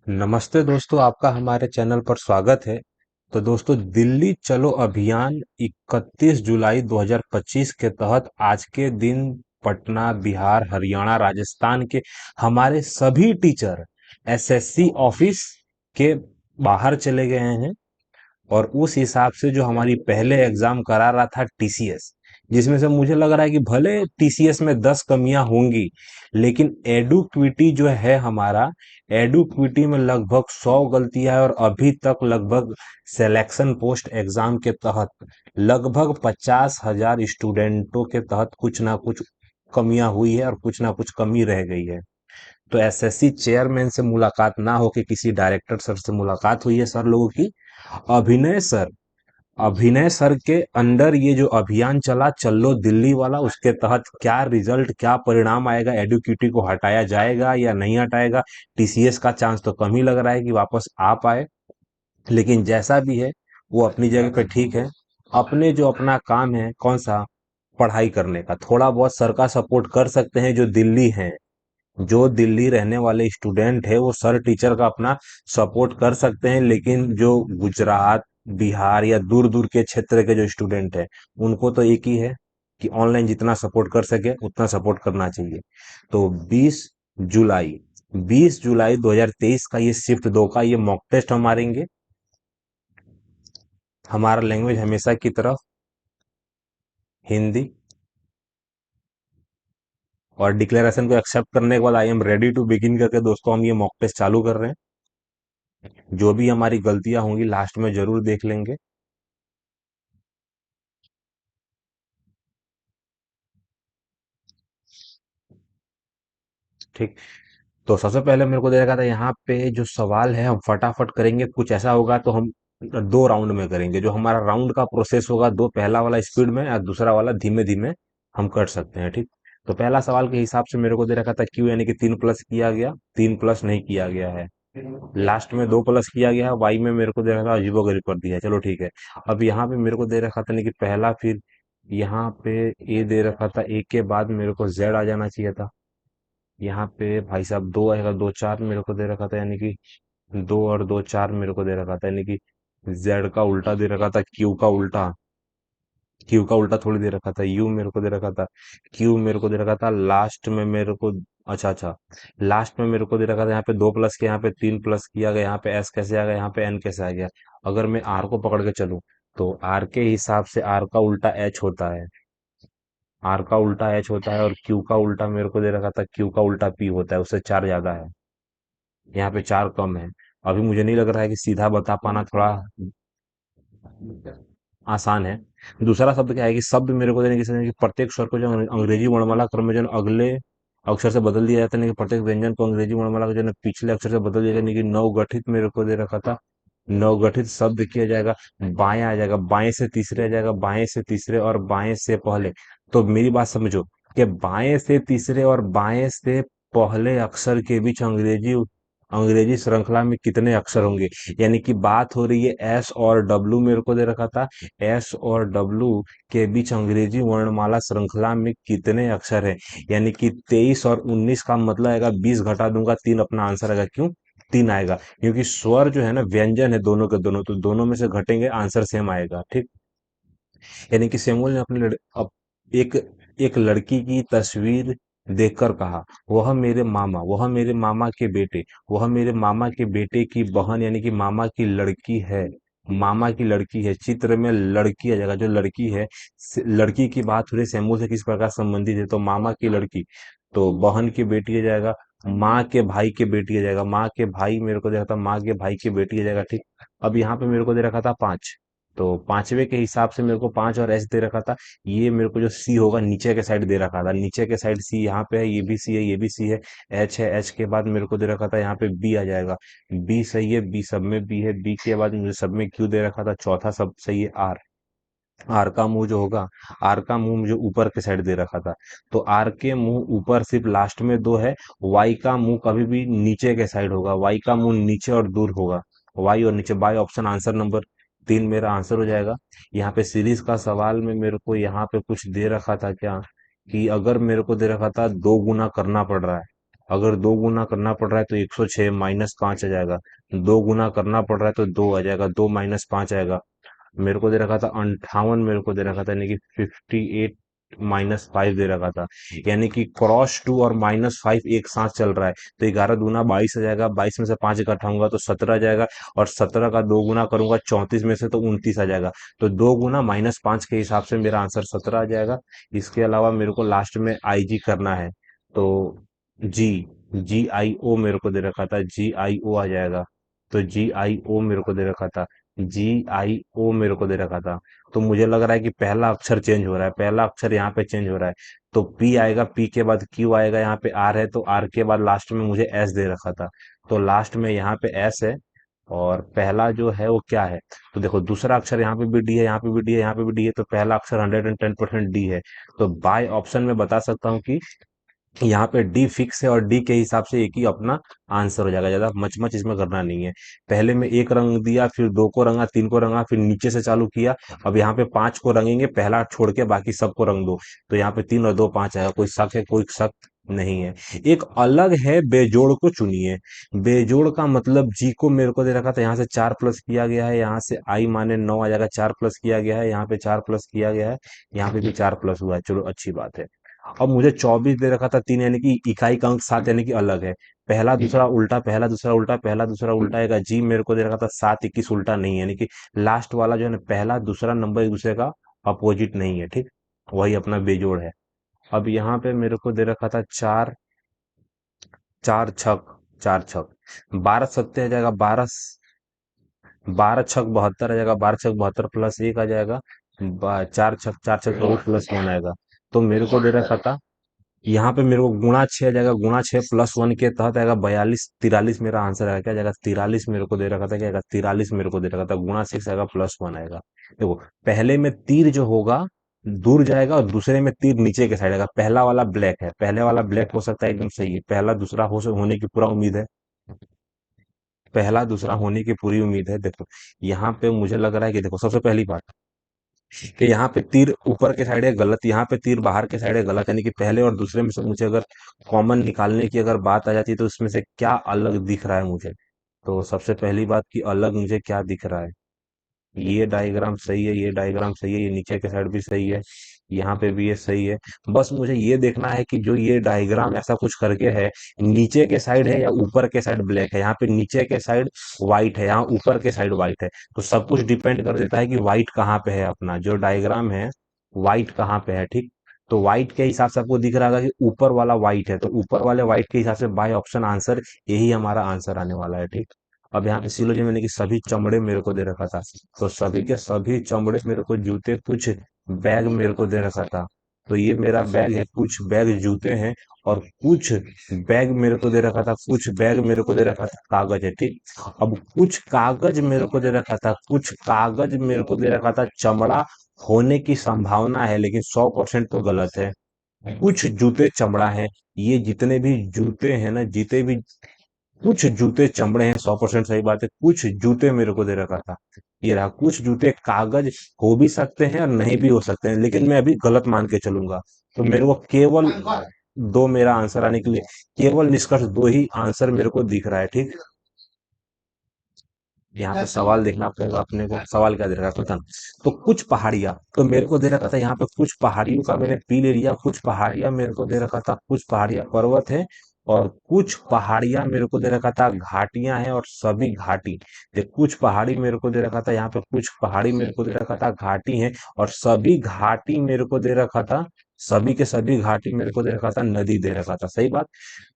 नमस्ते दोस्तों, आपका हमारे चैनल पर स्वागत है। तो दोस्तों, दिल्ली चलो अभियान 31 जुलाई 2025 के तहत आज के दिन पटना, बिहार, हरियाणा, राजस्थान के हमारे सभी टीचर एसएससी ऑफिस के बाहर चले गए हैं। और उस हिसाब से जो हमारी पहले एग्जाम करा रहा था टीसीएस, जिसमें से मुझे लग रहा है कि भले टीसीएस में 10 कमियां होंगी, लेकिन एडुक्विटी जो है हमारा, एडुक्विटी में लगभग 100 गलतियां है। और अभी तक लगभग सिलेक्शन पोस्ट एग्जाम के तहत लगभग 50,000 स्टूडेंटों के तहत कुछ ना कुछ कमियां हुई है और कुछ ना कुछ कमी रह गई है। तो एसएससी चेयरमैन से मुलाकात ना होके किसी डायरेक्टर सर से मुलाकात हुई है सर लोगों की। अभिनय सर अभिनय सर के अंडर ये जो अभियान चला, चलो दिल्ली वाला, उसके तहत क्या रिजल्ट, क्या परिणाम आएगा, एडुक्यूटी को हटाया जाएगा या नहीं हटाएगा? टीसीएस का चांस तो कम ही लग रहा है कि वापस आ पाए। लेकिन जैसा भी है, वो अपनी जगह पे ठीक है। अपने जो अपना काम है, कौन सा, पढ़ाई करने का, थोड़ा बहुत सर का सपोर्ट कर सकते हैं। जो दिल्ली रहने वाले स्टूडेंट है, वो सर टीचर का अपना सपोर्ट कर सकते हैं। लेकिन जो गुजरात, बिहार या दूर दूर के क्षेत्र के जो स्टूडेंट है, उनको तो एक ही है कि ऑनलाइन जितना सपोर्ट कर सके उतना सपोर्ट करना चाहिए। तो 20 जुलाई 20 जुलाई 2023 का ये शिफ्ट 2 का ये मॉक टेस्ट हम मारेंगे। हमारा लैंग्वेज हमेशा की तरफ हिंदी। और डिक्लेरेशन को एक्सेप्ट करने के बाद I am ready to begin करके दोस्तों हम ये मॉक टेस्ट चालू कर रहे हैं। जो भी हमारी गलतियां होंगी लास्ट में जरूर देख लेंगे। ठीक। तो सबसे पहले मेरे को दे रखा था यहाँ पे जो सवाल है हम फटाफट करेंगे। कुछ ऐसा होगा तो हम 2 राउंड में करेंगे। जो हमारा राउंड का प्रोसेस होगा, दो, पहला वाला स्पीड में और दूसरा वाला धीमे धीमे हम कर सकते हैं। ठीक। तो पहला सवाल के हिसाब से मेरे को दे रखा था क्यू यानी कि 3+ किया गया, 3+ नहीं किया गया है। लास्ट में 2+ किया गया है। वाई में मेरे को दे रखा था अजीबोगरीब कर दिया है। चलो ठीक है। अब यहाँ पे मेरे को दे रखा था नहीं कि पहला, फिर यहाँ पे ए दे रखा था, ए के बाद मेरे को जेड आ जाना चाहिए था। यहाँ पे भाई साहब 2 आएगा, 2 4 मेरे को दे रखा था, यानी कि 2 और 2 4 मेरे को दे रखा था, यानी कि जेड का उल्टा दे रखा था, क्यू का उल्टा थोड़ी दे रखा था, यू मेरे को दे रखा था, क्यू मेरे को दे रखा था लास्ट में मेरे को। अच्छा अच्छा, लास्ट में मेरे को दे रखा था यहाँ पे 2+ के, यहाँ पे 3+ किया गया। यहाँ पे एस कैसे आ गया, यहाँ पे एन कैसे आ गया? अगर मैं आर को पकड़ के चलूं, तो आर के हिसाब से आर का उल्टा एच होता है। आर का उल्टा एच होता है। और क्यू का उल्टा मेरे को दे रखा था, क्यू का उल्टा पी होता है, उससे 4 ज्यादा है। यहाँ पे 4 कम है। अभी मुझे नहीं लग रहा है कि सीधा बता पाना थोड़ा आसान है। दूसरा शब्द क्या है कि शब्द मेरे को देने की कि प्रत्येक स्वर को जो अंग्रेजी वर्णमाला क्रम में जो है अगले अक्षर से बदल दिया जाता है, नहीं कि प्रत्येक व्यंजन को अंग्रेजी वर्णमाला के जो है पिछले अक्षर से बदल दिया जाता है, नहीं कि नवगठित मेरे को दे रखा था। नवगठित शब्द किया जाएगा, बाएं आ जाएगा, बाएं से तीसरे आ जाएगा, बाएं से तीसरे और बाएं से पहले। तो मेरी बात समझो कि बाएं से तीसरे और बाएं से पहले अक्षर के बीच अंग्रेजी अंग्रेजी श्रृंखला में कितने अक्षर होंगे? यानी कि बात हो रही है एस और डब्लू मेरे को दे रखा था। एस और डब्लू के बीच अंग्रेजी वर्णमाला श्रृंखला में कितने अक्षर है? यानी कि 23 और 19 का मतलब आएगा 20 घटा दूंगा 3, अपना आंसर आएगा। क्यों 3 आएगा? क्योंकि स्वर जो है ना, व्यंजन है दोनों के दोनों, तो दोनों में से घटेंगे, आंसर सेम आएगा। ठीक। यानी कि सेमुअल ने एक एक लड़की की तस्वीर देखकर कहा, वह मेरे मामा के बेटे, वह मेरे मामा के बेटे की बहन, यानी कि मामा की लड़की है। मामा की लड़की है, चित्र में लड़की आ जाएगा। जो लड़की है, लड़की की बात हो रही, सेमुअल से किस प्रकार संबंधित है, तो मामा की लड़की। तो बहन की बेटी आ जाएगा, माँ के भाई के बेटी आ जाएगा, माँ के भाई मेरे को दे रखा था, माँ के भाई की बेटी आ जाएगा। ठीक। अब यहाँ पे मेरे को दे रखा था 5। तो पांचवे के हिसाब से मेरे को 5 और एच दे रखा था। ये मेरे को जो सी होगा नीचे के साइड दे रखा था, नीचे के साइड सी यहाँ पे है, ये भी सी है, ये भी सी है। एच है, एच के बाद मेरे को दे रखा था यहाँ पे बी आ जाएगा। बी सही है, बी सब में बी है। बी के बाद मुझे सब में क्यू दे रखा था, चौथा सब सही है आर। आर का मुंह जो होगा, आर का मुंह मुझे ऊपर के साइड दे रखा था। तो आर के मुंह ऊपर सिर्फ लास्ट में 2 है। वाई का मुंह कभी भी नीचे के साइड होगा, वाई का मुंह नीचे और दूर होगा। वाई और नीचे, बाई ऑप्शन आंसर नंबर 3 मेरा आंसर हो जाएगा। यहाँ पे सीरीज का सवाल में मेरे को यहाँ पे कुछ दे रखा था क्या, कि अगर मेरे को दे रखा था 2 गुना करना पड़ रहा है, अगर दो गुना करना पड़ रहा है तो 106 माइनस 5 आ जाएगा। दो गुना करना पड़ रहा है तो दो आ जाएगा, दो माइनस 5 आएगा। मेरे को दे रखा था 58, मेरे को दे रखा था, यानी कि 58 माइनस 5 दे रखा था। यानी कि क्रॉस टू और माइनस 5 एक साथ चल रहा है। तो 11 दूना 22 आ जाएगा, 22 में से 5 घटाऊंगा तो 17 आ जाएगा, और 17 का दो गुना करूंगा 34 में से तो 29 आ जाएगा। तो दो गुना माइनस 5 के हिसाब से मेरा आंसर 17 आ जाएगा। इसके अलावा मेरे को लास्ट में आई जी करना है, तो जी, जी आई ओ मेरे को दे रखा था, जी आई ओ आ जाएगा। तो जी आई ओ मेरे को दे रखा था, जी आई ओ मेरे को दे रखा था। तो मुझे लग रहा है कि पहला अक्षर चेंज हो रहा है, पहला अक्षर यहाँ पे चेंज हो रहा है। तो पी आएगा, पी के बाद क्यू आएगा, यहाँ पे आर है तो आर के बाद लास्ट में मुझे एस दे रखा था। तो लास्ट में यहाँ पे एस है, और पहला जो है वो क्या है। तो देखो दूसरा अक्षर यहाँ पे भी डी है, यहाँ पे भी डी है, यहाँ पे भी डी है, तो पहला अक्षर 110% डी है। तो बाय ऑप्शन में बता सकता हूँ कि यहाँ पे डी फिक्स है, और डी के हिसाब से एक ही अपना आंसर हो जाएगा। ज्यादा मच इसमें करना नहीं है। पहले में एक रंग दिया, फिर दो को रंगा, तीन को रंगा, फिर नीचे से चालू किया। अब यहाँ पे पांच को रंगेंगे, पहला छोड़ के बाकी सबको रंग दो। तो यहाँ पे तीन और दो पांच आएगा। कोई शक है? कोई शक नहीं है। एक अलग है, बेजोड़ को चुनिए। बेजोड़ का मतलब जी को मेरे को दे रखा था, यहाँ से चार प्लस किया गया है, यहाँ से आई माने 9 आ जाएगा, चार प्लस किया गया है, यहाँ पे चार प्लस किया गया है, यहाँ पे भी चार प्लस हुआ है, चलो अच्छी बात है। अब मुझे 24 दे रखा था, तीन यानी कि इकाई का अंक सात यानी कि अलग है। पहला दूसरा उल्टा, पहला दूसरा उल्टा, पहला दूसरा उल्टा आएगा। जी मेरे को दे रखा था 7 21 उल्टा नहीं है, यानी कि लास्ट वाला जो है ना, पहला दूसरा नंबर एक दूसरे का अपोजिट नहीं है, ठीक। वही अपना बेजोड़ है। अब यहाँ पे मेरे को दे रखा था चार, चार छक, चार छक, 12 सत्ते आ जाएगा, 12 छक 72 आ जाएगा, 12 छक 72 प्लस एक आ जाएगा, चार छक 24 प्लस वन आएगा। तो मेरे को दे रखा था, यहाँ पे मेरे को गुणा छह आ जाएगा, गुणा छह प्लस वन के तहत आएगा 42, 43 मेरा आंसर आएगा। क्या जाएगा? 43 मेरे को दे रखा था, क्या आएगा? 43 मेरे को दे रखा था। गुणा सिक्स आएगा, प्लस वन आएगा। देखो पहले में तीर जो होगा दूर जाएगा, और दूसरे में तीर नीचे के साइड आएगा। पहला वाला ब्लैक है, पहले वाला ब्लैक हो सकता है, एकदम सही है। पहला दूसरा होने की पूरा उम्मीद है, पहला दूसरा होने की पूरी उम्मीद है। देखो यहाँ पे मुझे लग रहा है कि देखो सबसे पहली बात कि यहाँ पे तीर ऊपर के साइड है गलत, यहाँ पे तीर बाहर के साइड है गलत, यानी कि पहले और दूसरे में से मुझे अगर कॉमन निकालने की अगर बात आ जाती है तो इसमें से क्या अलग दिख रहा है मुझे। तो सबसे पहली बात की अलग मुझे क्या दिख रहा है, ये डायग्राम सही है, ये डायग्राम सही है, ये नीचे के साइड भी सही है, यहाँ पे भी ये सही है। बस मुझे ये देखना है कि जो ये डायग्राम ऐसा कुछ करके है, नीचे के साइड है या ऊपर के साइड ब्लैक है। यहाँ पे नीचे के साइड व्हाइट है, यहाँ ऊपर के साइड व्हाइट है। तो सब कुछ डिपेंड कर देता है कि व्हाइट कहाँ पे है, अपना जो डायग्राम है व्हाइट कहाँ पे है, ठीक। तो व्हाइट के हिसाब से आपको दिख रहा होगा कि ऊपर वाला व्हाइट है, तो ऊपर वाले व्हाइट के हिसाब से बाय ऑप्शन आंसर, यही हमारा आंसर आने वाला है, ठीक। अब यहाँ पे सिलोजी मैंने कि सभी चमड़े मेरे को दे रखा था, तो सभी के सभी चमड़े मेरे को जूते, कुछ बैग मेरे को दे रखा था। तो ये मेरा बैग है, कुछ बैग जूते हैं, और कुछ बैग मेरे को दे रखा था, कुछ बैग मेरे को दे रखा था कागज है, ठीक। अब कुछ कागज मेरे को दे रखा था, कुछ कागज मेरे को दे रखा था चमड़ा होने की संभावना है, लेकिन 100% तो गलत है। कुछ जूते चमड़ा है, ये जितने भी जूते हैं ना, जितने भी कुछ जूते चमड़े हैं, 100% सही बात है। कुछ जूते मेरे को दे रखा था, ये रहा। कुछ जूते कागज हो भी सकते हैं और नहीं भी हो सकते हैं, लेकिन मैं अभी गलत मान के चलूंगा। तो मेरे को केवल दो मेरा आंसर आने के लिए, केवल निष्कर्ष दो ही आंसर मेरे को दिख रहा है, ठीक। यहाँ पे सवाल देखना पड़ेगा अपने को, सवाल क्या दे रखा है पता ना। तो कुछ पहाड़ियां, तो मेरे को दे रखा था यहाँ पे कुछ पहाड़ियों का मैंने पी ले लिया। कुछ पहाड़ियां मेरे को दे रखा था, कुछ पहाड़ियां पर्वत है, और कुछ पहाड़ियां मेरे को दे रखा था घाटियां हैं, और सभी घाटी। देख कुछ पहाड़ी मेरे को दे रखा था यहाँ पे, कुछ पहाड़ी मेरे को दे रखा था घाटी है, और सभी घाटी मेरे को दे रखा था, सभी के सभी घाटी मेरे को दे रखा था, नदी दे रखा था, सही बात।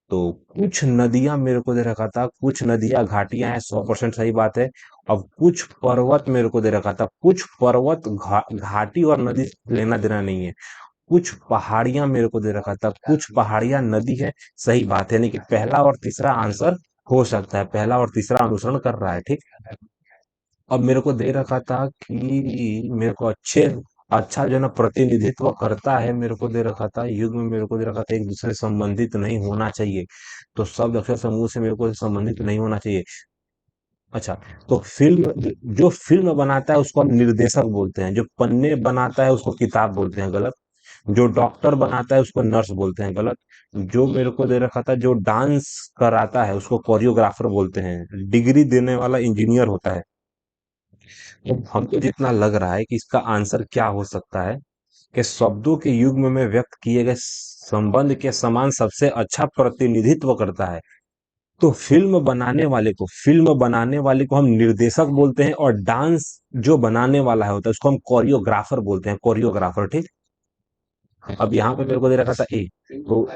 तो कुछ नदियां मेरे को दे रखा था, कुछ नदियां घाटियां हैं, 100% सही बात है। अब कुछ पर्वत मेरे को दे रखा था, कुछ पर्वत घाटी और नदी लेना देना नहीं है। कुछ पहाड़ियां मेरे को दे रखा था, कुछ पहाड़ियां नदी है, सही बात है। नहीं कि पहला और तीसरा आंसर हो सकता है, पहला और तीसरा अनुसरण कर रहा है, ठीक। अब मेरे को दे रखा था कि मेरे को अच्छा जो है ना प्रतिनिधित्व करता है, मेरे को दे रखा था युग में, मेरे को दे रखा था एक दूसरे से संबंधित नहीं होना चाहिए। तो शब्द अक्षर समूह से मेरे को संबंधित नहीं होना चाहिए। अच्छा, तो फिल्म, जो फिल्म बनाता है उसको हम निर्देशक बोलते हैं, जो पन्ने बनाता है उसको किताब बोलते हैं, गलत। जो डॉक्टर बनाता है उसको नर्स बोलते हैं, गलत। जो मेरे को दे रखा था, जो डांस कराता है उसको कोरियोग्राफर बोलते हैं। डिग्री देने वाला इंजीनियर होता है। तो हमको जितना लग रहा है कि इसका आंसर क्या हो सकता है, कि शब्दों के युग्म में व्यक्त किए गए संबंध के समान सबसे अच्छा प्रतिनिधित्व करता है। तो फिल्म बनाने वाले को हम निर्देशक बोलते हैं, और डांस जो बनाने वाला है होता है उसको हम कोरियोग्राफर बोलते हैं, कोरियोग्राफर, ठीक। अब यहाँ पे मेरे को दे रखा था ए, तो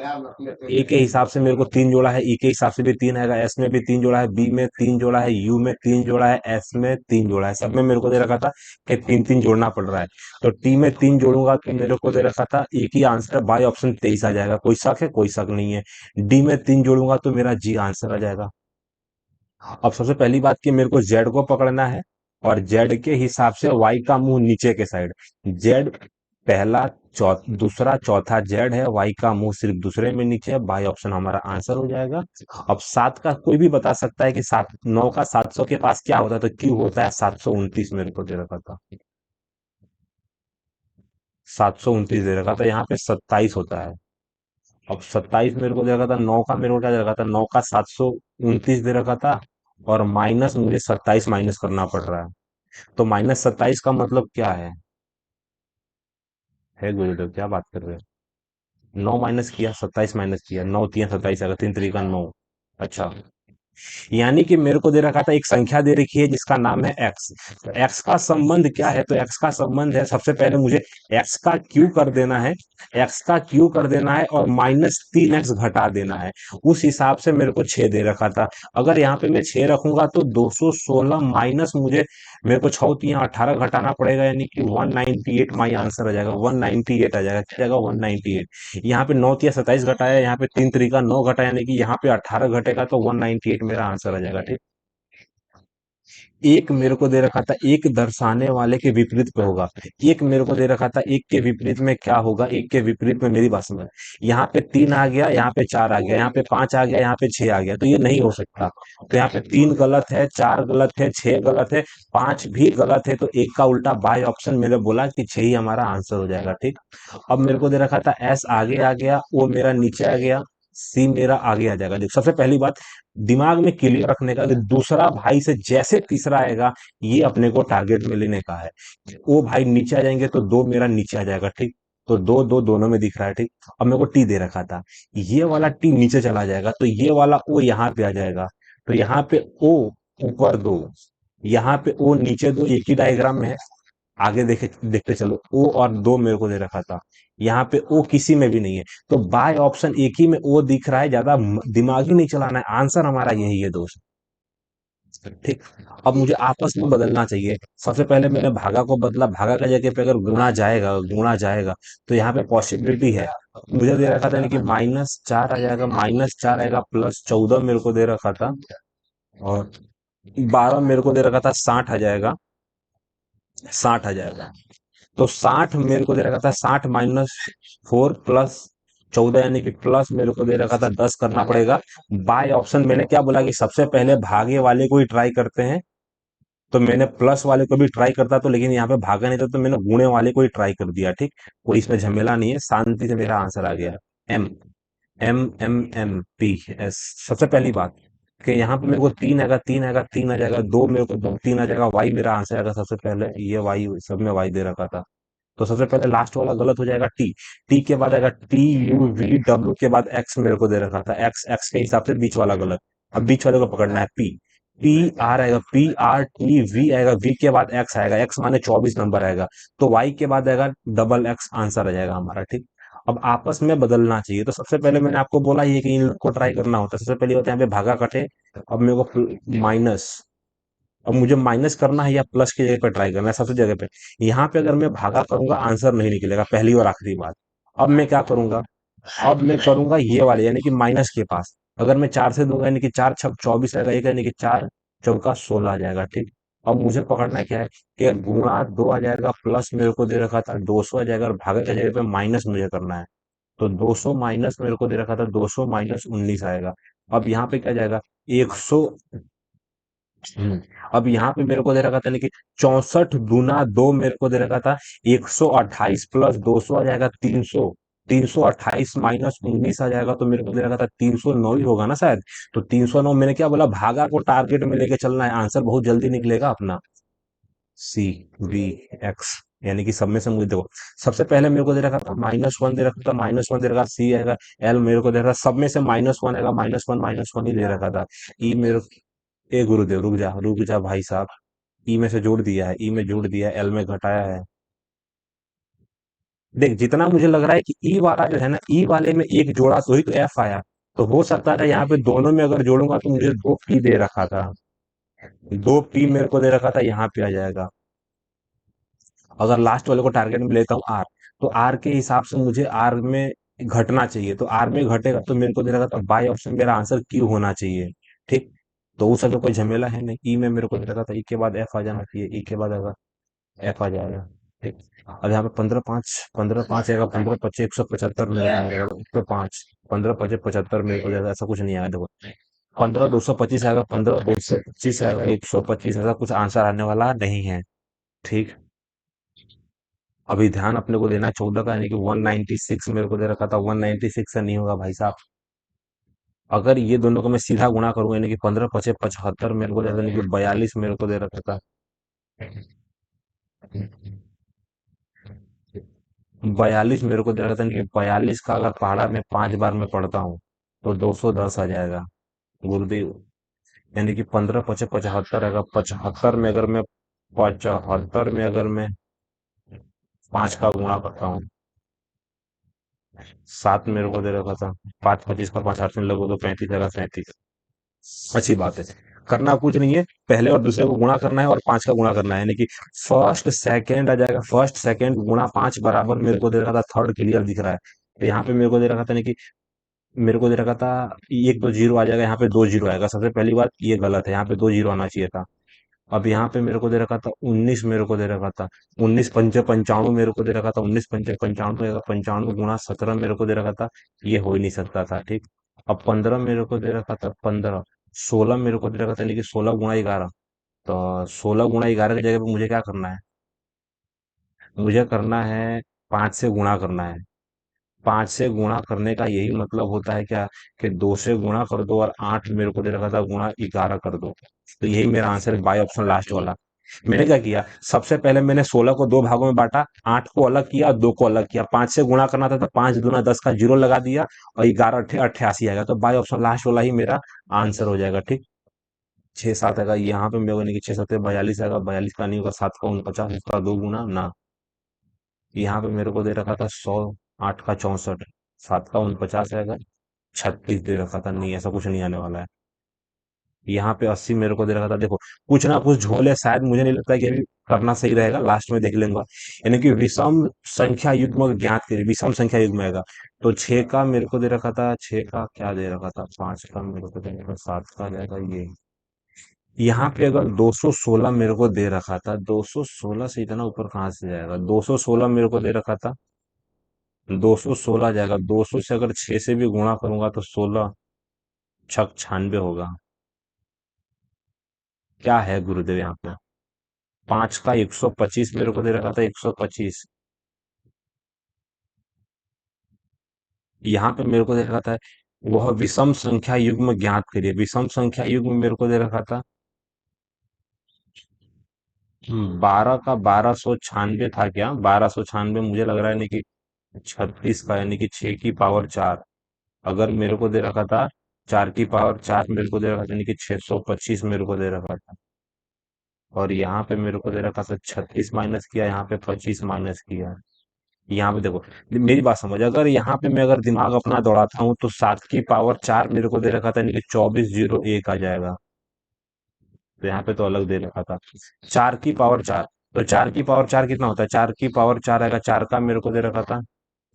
ए के हिसाब से मेरे को तीन जोड़ा है, ई के हिसाब से भी तीन आएगा, एस में भी तीन जोड़ा है, बी में तीन जोड़ा है, यू में तीन जोड़ा है, एस में तीन जोड़ा है, सब में मेरे को दे रखा था कि तीन तीन जोड़ना पड़ रहा है। तो टी में तीन जोड़ूंगा तो मेरे को दे रखा था एक ही आंसर, बाई ऑप्शन 23 आ जाएगा। कोई शक है? कोई शक नहीं है। डी में तीन जोड़ूंगा तो मेरा जी आंसर आ जाएगा। अब सबसे पहली बात कि मेरे को जेड को पकड़ना है, और जेड के हिसाब से वाई का मुंह नीचे के साइड। जेड पहला, दूसरा, चौथा जेड है, वाई का मुंह सिर्फ दूसरे में नीचे है, बाई ऑप्शन हमारा आंसर हो जाएगा। अब सात का कोई भी बता सकता है कि सात, नौ का 700 के पास क्या होता है, तो क्यू होता है 729, मेरे को दे रखा था 729 दे रखा था, यहाँ पे 27 होता है। अब 27 मेरे को दे रखा था, नौ का मेरे को क्या दे रखा था, नौ का 729 दे रखा था, और माइनस मुझे 27 माइनस करना पड़ रहा है। तो -27 का मतलब क्या है गुरुदेव, क्या बात कर रहे हो? नौ माइनस किया, 27 माइनस किया, नौ तीन 27 आएगा, तीन तरीका नौ। अच्छा, यानी कि मेरे को दे रखा था एक संख्या दे रखी है जिसका नाम है एक्स। तो एक्स का संबंध क्या है? तो एक्स का संबंध है, सबसे पहले मुझे एक्स का क्यू कर देना है, एक्स का क्यू कर देना है, और -3x घटा देना है। उस हिसाब से मेरे को 6 दे रखा था। अगर यहाँ पे मैं 6 रखूंगा तो 216 माइनस मुझे, मेरे को 6 3 18 घटाना पड़ेगा, यानी कि 198 माई आंसर आ जाएगा, 198 आ जाएगा, क्या जाएगा 198। यहाँ पे 9 या 27 घटाया, यहाँ पे तीन तरीका 9 घटा, यानी कि यहाँ पे 18 घटेगा, तो 198 मेरा आंसर आ जाएगा, ठीक। एक मेरे को दे रखा था एक दर्शाने वाले के विपरीत पे होगा। एक मेरे को दे रखा था एक के विपरीत में क्या होगा, एक के विपरीत में मेरी बात समझ। यहाँ पे तीन आ गया, यहाँ पे चार आ गया, यहाँ पे पांच आ गया, यहाँ पे छह आ गया, तो ये नहीं हो सकता। तो यहाँ पे तीन गलत है, चार गलत है, छह गलत है, पांच भी गलत है, तो एक का उल्टा बाय ऑप्शन मैंने बोला कि छह ही हमारा आंसर हो जाएगा, ठीक। अब मेरे को दे रखा था एस आगे आ गया, ओ मेरा नीचे आ गया, सी मेरा आगे आ जाएगा। देख, सबसे पहली बात दिमाग में क्लियर रखने का कि दूसरा भाई से जैसे तीसरा आएगा, ये अपने को टारगेट में लेने का है। वो भाई नीचे आ जाएंगे तो दो मेरा नीचे आ जाएगा, ठीक। तो दो दो दोनों में दिख रहा है, ठीक। अब मेरे को टी दे रखा था, ये वाला टी नीचे चला जाएगा, तो ये वाला ओ यहाँ पे आ जाएगा। तो यहाँ पे ओ ऊपर दो, यहाँ पे ओ नीचे दो, एक ही डायग्राम में है। आगे देखे, देखते चलो, ओ और दो मेरे को दे रखा था, यहाँ पे ओ किसी में भी नहीं है। तो बाय ऑप्शन एक ही में ओ दिख रहा है, ज्यादा दिमाग ही नहीं चलाना है, आंसर हमारा यही है दोस्त, ठीक। अब मुझे आपस में बदलना चाहिए। सबसे पहले मैंने भागा को बदला, भागा का जगह पे अगर गुणा जाएगा तो यहाँ पे पॉसिबिलिटी है। मुझे दे रखा था यानी कि -4 आ जाएगा, -4 आएगा, +14 मेरे को दे रखा था, और 12 मेरे को दे रखा था, 60 आ जाएगा, 60 आ जाएगा। तो 60 मेरे को दे रखा था, 60 -4 +14, यानी कि प्लस मेरे को दे रखा था 10 करना पड़ेगा। बाय ऑप्शन मैंने क्या बोला कि सबसे पहले भागे वाले को ही ट्राई करते हैं, तो मैंने प्लस वाले को भी ट्राई करता, तो लेकिन यहाँ पे भागा नहीं था, तो मैंने गुणे वाले को ही ट्राई कर दिया, ठीक। कोई इसमें झमेला नहीं है, शांति से मेरा आंसर आ गया। M MMMPS। सबसे पहली बात कि यहाँ पे मेरे को तीन आएगा, तीन आएगा, तीन आ जाएगा, दो मेरे को दो तीन आ जाएगा, वाई मेरा आंसर आएगा सबसे पहले, ये वाई सब में वाई दे रखा था। तो सबसे पहले लास्ट वाला गलत हो जाएगा, टी। टी के बाद आएगा TUV, डब्ल्यू के बाद एक्स मेरे को दे रखा था, एक्स, एक्स के हिसाब से बीच वाला गलत। अब बीच वाले को पकड़ना है, पी। PR आएगा, PRTV आएगा, वी के बाद एक्स आएगा, एक्स माने 24 नंबर आएगा। तो वाई के बाद आएगा डबल एक्स, आंसर आ जाएगा हमारा, ठीक। अब आपस में बदलना चाहिए, तो सबसे पहले मैंने आपको बोला ये कि इन लोग को ट्राई करना होता है। सबसे पहले होता है यहाँ पे भागा कटे, अब मेरे को माइनस, अब मुझे माइनस करना है या प्लस की जगह पे ट्राई करना है, सबसे जगह पे। यहाँ पे अगर मैं भागा करूंगा आंसर नहीं निकलेगा, पहली और आखिरी बात। अब मैं क्या करूंगा, अब मैं करूंगा ये वाले, यानी कि माइनस के पास। अगर मैं चार से दूंगा, यानी कि चार छक 24 आएगा, एक यानी कि चार चौका 16 आ जाएगा, ठीक। अब मुझे पकड़ना क्या है कि गुणा दो आ जाएगा, प्लस मेरे को दे रखा था 200 आ जाएगा, और भागा की जगह पे माइनस मुझे करना है। तो 200 माइनस मेरे को दे रखा था, 200 -19 आएगा। अब यहाँ पे क्या जाएगा, 100, हम्म, अब यहाँ पे मेरे को दे रखा था कि 64 गुना 2 मेरे को दे रखा था 128 प्लस 200 आ जाएगा 300, 328 माइनस 19 आ जाएगा तो मेरे को दे रखा था 309 ही होगा ना शायद। तो 309 मैंने क्या बोला, भागा को टारगेट में लेके चलना है, आंसर बहुत जल्दी निकलेगा अपना। सी बी एक्स, यानी कि सब में से मुझे देखो, सबसे पहले मेरे को दे रखा था -1 दे रखा था, -1 दे रखा, सी आएगा, एल मेरे को दे रखा, सब में से -1 आएगा, -1 ही दे रखा था। ई मेरे, ए गुरुदेव रुक जा भाई साहब, ई में से जोड़ दिया है, ई में जोड़ दिया है, एल में घटाया है। देख जितना मुझे लग रहा है कि ई वाला जो है ना, ई वाले में एक जोड़ा तो ही तो एफ आया। तो हो सकता था यहाँ पे दोनों में अगर जोड़ूंगा तो मुझे 2 पी दे रखा था, 2 पी मेरे को दे रखा था, यहाँ पे आ जाएगा। अगर लास्ट वाले को टारगेट में लेता हूँ आर, तो आर के हिसाब से मुझे आर में घटना चाहिए, तो आर में घटेगा तो मेरे को दे रखा था बाई ऑप्शन, मेरा आंसर क्यू होना चाहिए। ठीक, तो उस सब कोई झमेला है नहीं, ई में मेरे को दे रखा था, ई के बाद एफ आ जाना चाहिए, ई के बाद अगर एफ आ जाएगा। ठीक, अब यहाँ पे 15 5 आएगा, 15 5 175 मेरे को मिलेगा, 105, 15 5 75 मेरे को जाएगा, ऐसा कुछ नहीं आएगा देखो। 15 225 आएगा, 15 225 आएगा, 125, ऐसा कुछ आंसर आने वाला नहीं है। ठीक, अभी ध्यान अपने को देना है 14 का, यानी कि 196 मेरे को दे रखा था, 196 से नहीं होगा भाई साहब। अगर ये दोनों को मैं सीधा गुणा करूंगा, यानी कि 15 5 75 मेरे को दे रखा था, यानी कि 42 मेरे को दे रखा था। 42 मेरे को दे रखा था, यानी कि 42 का अगर पहाड़ा में 5 बार में पढ़ता हूँ तो 210 आ जाएगा गुरुदेव। यानी कि 15 5 75 अगर 75 में अगर मैं 75 में अगर मैं 5 का गुणा करता हूँ, 7 मेरे को दे रखा था, 5 25 का 5 8 में लगो तो 35 आएगा, 37। अच्छी बात है, करना कुछ नहीं है, पहले और दूसरे को गुणा करना है और 5 का गुणा करना है, यानी कि फर्स्ट सेकंड आ जाएगा, फर्स्ट सेकंड गुणा 5 बराबर मेरे को दे रखा था, थर्ड क्लियर दिख रहा है। तो यहाँ पे मेरे को दे रखा था, यानी कि मेरे को दे रखा था एक दो जीरो आ जाएगा, यहाँ पे 2 जीरो आएगा, सबसे पहली बात ये गलत है, यहाँ पे 2 जीरो आना चाहिए था। अब यहाँ पे मेरे को दे रखा था 19 मेरे को दे रखा था, 19 पंचे 95 मेरे को दे रखा था, 19 पंचे 95, 95 गुणा 17 मेरे को दे रखा था, ये हो ही नहीं सकता था। ठीक, अब 15 मेरे को दे रखा था, 15, 16 मेरे को दे रखा था, लेकिन 16 गुणा 11, तो 16 गुणा 11 की जगह पे मुझे क्या करना है, मुझे करना है 5 से गुणा करना है। 5 से गुणा करने का यही मतलब होता है क्या, कि 2 से गुणा कर दो और 8 मेरे को दे रखा था गुणा 11 कर दो। तो यही मेरा आंसर है, बाय ऑप्शन लास्ट वाला। मैंने क्या किया, सबसे पहले मैंने 16 को 2 भागों में बांटा, 8 को अलग किया, 2 को अलग किया, 5 से गुणा करना था तो 5 दूना 10 का जीरो लगा दिया, और 11 8 88 आएगा, तो बाय ऑप्शन लास्ट वाला ही मेरा आंसर हो जाएगा। ठीक, 6 7 आएगा, यहाँ पे मेरे को नहीं कि 6 7 42 आएगा, 42 का नहीं होगा, 7 का 49, इसका 2 गुना ना, यहाँ पे मेरे को दे रखा था 100, 8 का 64, 7 का 49 आएगा, 36 दे रखा था, नहीं ऐसा कुछ नहीं आने वाला है। यहाँ पे 80 मेरे को दे रखा था, देखो कुछ ना कुछ झोल है, शायद मुझे नहीं लगता कि अभी करना सही रहेगा, लास्ट में देख लेंगे। यानी कि विषम संख्या युग्म ज्ञात करिए, विषम संख्या युग्म आएगा, तो 6 का मेरे को दे रखा था, 6 का क्या दे रखा था, 5 का मेरे को दे रखा था, 7 का जाएगा ये। यहाँ पे अगर 216 मेरे को दे रखा था, 216 से इतना ऊपर कहाँ से जाएगा, 216 मेरे को दे रखा था, 216 जाएगा, 200 से अगर 6 से भी गुणा करूंगा तो 16 छक 96 होगा। क्या है गुरुदेव यहाँ पे, 5 का 125 मेरे को दे रखा था, 125, यहाँ पे मेरे को दे रखा था वह विषम संख्या युग्म ज्ञात करिए, विषम संख्या युग्म मेरे को दे रखा था 12 का 1296 था क्या, 1296 मुझे लग रहा है, नहीं कि 36 का, यानी कि 6 की पावर 4, अगर मेरे को दे रखा था 4 की पावर 4 मेरे को दे रखा था, यानी कि 625 मेरे को दे रखा था। और यहाँ पे मेरे को दे रखा था 36 माइनस किया, यहाँ पे 25 माइनस किया। यहाँ पे देखो, मेरी बात समझ, अगर यहाँ पे मैं अगर दिमाग अपना दौड़ाता हूँ तो 7 की पावर 4 मेरे को दे रखा था, यानी कि 2401 आ जाएगा। तो यहाँ पे तो अलग दे रखा था 4 की पावर 4, तो 4 की पावर 4 कितना होता है, 4 की पावर 4 आएगा, 4 का मेरे को दे रखा था,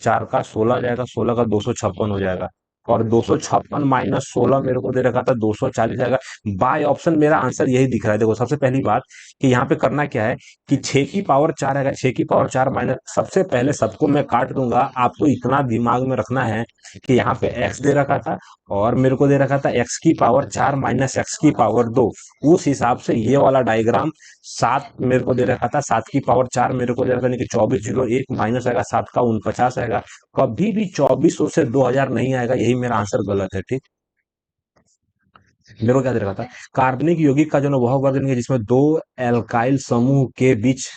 4 का 16 जाएगा, 16 का 256 हो जाएगा, और 256 माइनस 16 मेरे को दे रखा था 240 आएगा। बाय ऑप्शन मेरा आंसर यही दिख रहा है। देखो सबसे पहली बात कि यहाँ पे करना क्या है कि 6 की पावर 4 आएगा, 6 की पावर 4 माइनस, सबसे पहले सबको मैं काट दूंगा। आपको इतना दिमाग में रखना है कि यहाँ पे एक्स दे रखा था और मेरे को दे रखा था x की पावर 4 माइनस x की पावर 2। उस हिसाब से ये वाला डायग्राम 7 मेरे को दे रखा था, 7 की पावर 4 मेरे को दे रखा था, कि 2401 माइनस आएगा 7 का 49 आएगा। कभी भी 2400 से 2000 नहीं आएगा, यही मेरा आंसर गलत है। ठीक, मेरे को क्या दे रखा था, कार्बनिक यौगिक का जो ना वह वर्ग नहीं है जिसमें दो एल्काइल समूह के बीच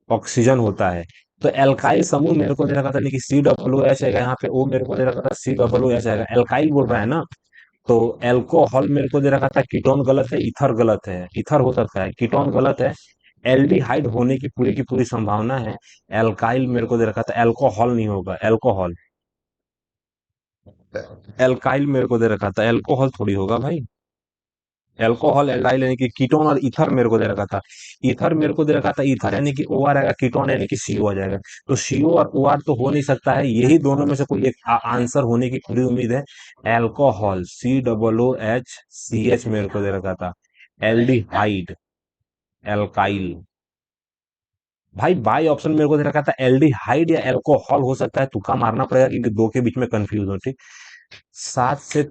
ऑक्सीजन होता है। तो एल्काइल समूह मेरे को दे रखा था, लेकिन COOH आएगा यहाँ पे, ओ मेरे को दे रखा था COOH आएगा, एल्काइल बोल रहा है ना। तो एल्कोहल मेरे को दे रखा था, कीटोन गलत है, ईथर गलत है, ईथर हो सकता है, कीटोन गलत है। एल्डिहाइड होने की पूरी संभावना है। एल्काइल मेरे को दे रखा था, एल्कोहल नहीं होगा, एल्कोहल, एल्काइल मेरे को दे रखा था, एल्कोहल थोड़ी होगा भाई। एल्कोहल एल्डाइल यानी कि कीटोन, और ईथर मेरे को दे रखा था, ईथर मेरे को दे रखा था, ईथर यानी कि OR आएगा, कीटोन यानी कि CO आ जाएगा। तो CO और OR तो हो नहीं सकता है, यही दोनों में से कोई एक आंसर होने की पूरी उम्मीद है। एल्कोहल COOH मेरे को दे रखा था, एल्डिहाइड, एल्काइल, भाई बाई ऑप्शन मेरे को दे रखा था, एल्डिहाइड या एल्कोहल हो सकता है, तुक्का मारना पड़ेगा क्योंकि दो के बीच में कंफ्यूज हो। ठीक, 7 से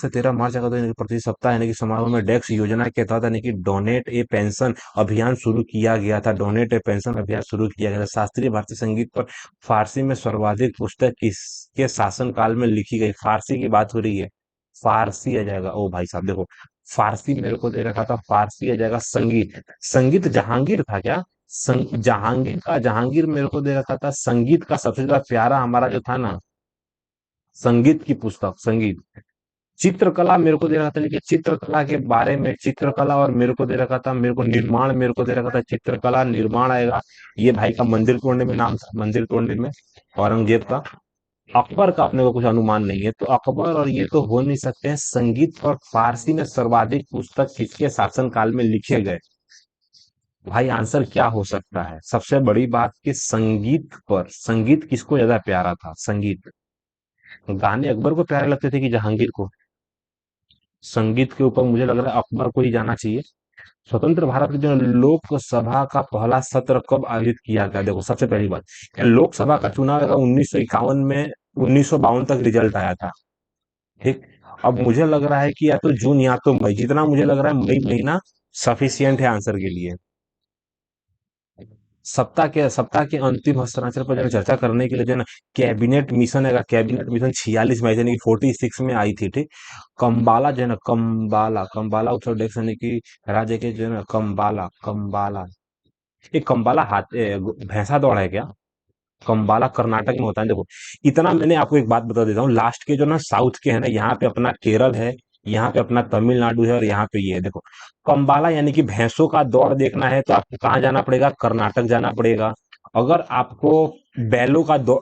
13 मार्च का दिन प्रति सप्ताह यानी कि समारोह में डेक्स योजना के तहत यानी कि डोनेट ए पेंशन अभियान शुरू किया गया था। डोनेट ए पेंशन अभियान शुरू किया गया था। शास्त्रीय भारतीय संगीत पर फारसी में सर्वाधिक पुस्तक किसके शासनकाल में लिखी गई? फारसी की बात हो रही है, फारसी आ जाएगा। ओ भाई साहब देखो, फारसी मेरे को दे रखा था, फारसी आ जाएगा। संगीत, संगीत जहांगीर था क्या? जहांगीर का, जहांगीर मेरे को दे रखा था। संगीत का सबसे ज्यादा प्यारा हमारा जो था ना, संगीत की पुस्तक, संगीत। चित्रकला मेरे को दे रखा था, लेकिन चित्रकला के बारे में, चित्रकला और मेरे को दे रखा था, मेरे को निर्माण मेरे को दे रखा था, चित्रकला निर्माण आएगा। ये भाई का मंदिर तोड़ने में नाम था, मंदिर तोड़ने में औरंगजेब का। अकबर का अपने को कुछ अनुमान नहीं है, तो अकबर और ये तो हो नहीं सकते हैं। संगीत और फारसी में सर्वाधिक पुस्तक किसके शासनकाल में लिखे गए? भाई आंसर क्या हो सकता है? सबसे बड़ी बात कि संगीत पर, संगीत किसको ज्यादा प्यारा था? संगीत, गाने अकबर को प्यारे लगते थे कि जहांगीर को? संगीत के ऊपर मुझे लग रहा है अकबर को ही जाना चाहिए। स्वतंत्र भारत के जो लोकसभा का पहला सत्र कब आयोजित किया गया? देखो सबसे पहली बात, लोकसभा का चुनाव 1951 में, 1952 तक रिजल्ट आया था। ठीक, अब मुझे लग रहा है कि या तो जून या तो मई, जितना मुझे लग रहा है मई महीना सफिशियंट है आंसर के लिए। सप्ताह के अंतिम हस्ताक्षर पर जो है चर्चा करने के लिए जो है ना कैबिनेट मिशन है, कैबिनेट मिशन 46 में आई थी, यानी कि 46 में आई थी। ठीक, कंबाला जो है ना, कंबाला, कंबाला उत्सव डेक्स यानी कि राज्य के जो है ना, कंबाला, कंबाला, ये कंबाला हाथ भैंसा दौड़ है क्या? कंबाला कर्नाटक में होता है। देखो इतना मैंने आपको एक बात बता देता हूँ, लास्ट के जो ना साउथ के है ना, यहाँ पे अपना केरल है, यहाँ पे अपना तमिलनाडु है, और यहाँ पे ये है। देखो कंबाला यानी कि भैंसों का दौड़ देखना है तो आपको कहाँ जाना पड़ेगा? कर्नाटक जाना पड़ेगा। अगर आपको बैलों का दौड़,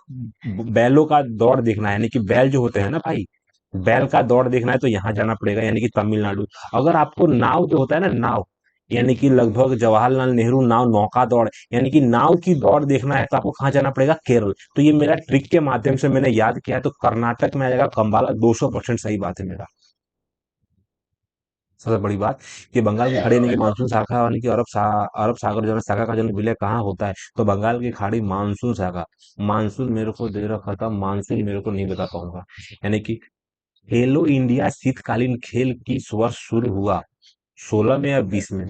बैलों का दौड़ देखना है, यानी कि बैल जो होते हैं ना भाई, बैल का दौड़ देखना है तो यहाँ जाना पड़ेगा, यानी कि तमिलनाडु। अगर आपको नाव जो होता है ना, नाव, यानी कि लगभग जवाहरलाल नेहरू नाव नौका दौड़, यानी कि नाव की दौड़ देखना है तो आपको कहाँ जाना पड़ेगा? केरल। तो ये मेरा ट्रिक के माध्यम से मैंने याद किया है, तो कर्नाटक में आ जाएगा कंबाला। 200% सही बात है मेरा। सबसे बड़ी बात कि बंगाल की खाड़ी यानी कि मानसून शाखा, यानी कि अरब सागर जो है शाखा का जो विलय कहाँ होता है? तो बंगाल की खाड़ी मानसून शाखा। मानसून मेरे को दे रखा था, मानसून मेरे को नहीं बता पाऊंगा। यानी कि खेलो इंडिया शीतकालीन खेल किस वर्ष शुरू हुआ? 16 में या 20 में?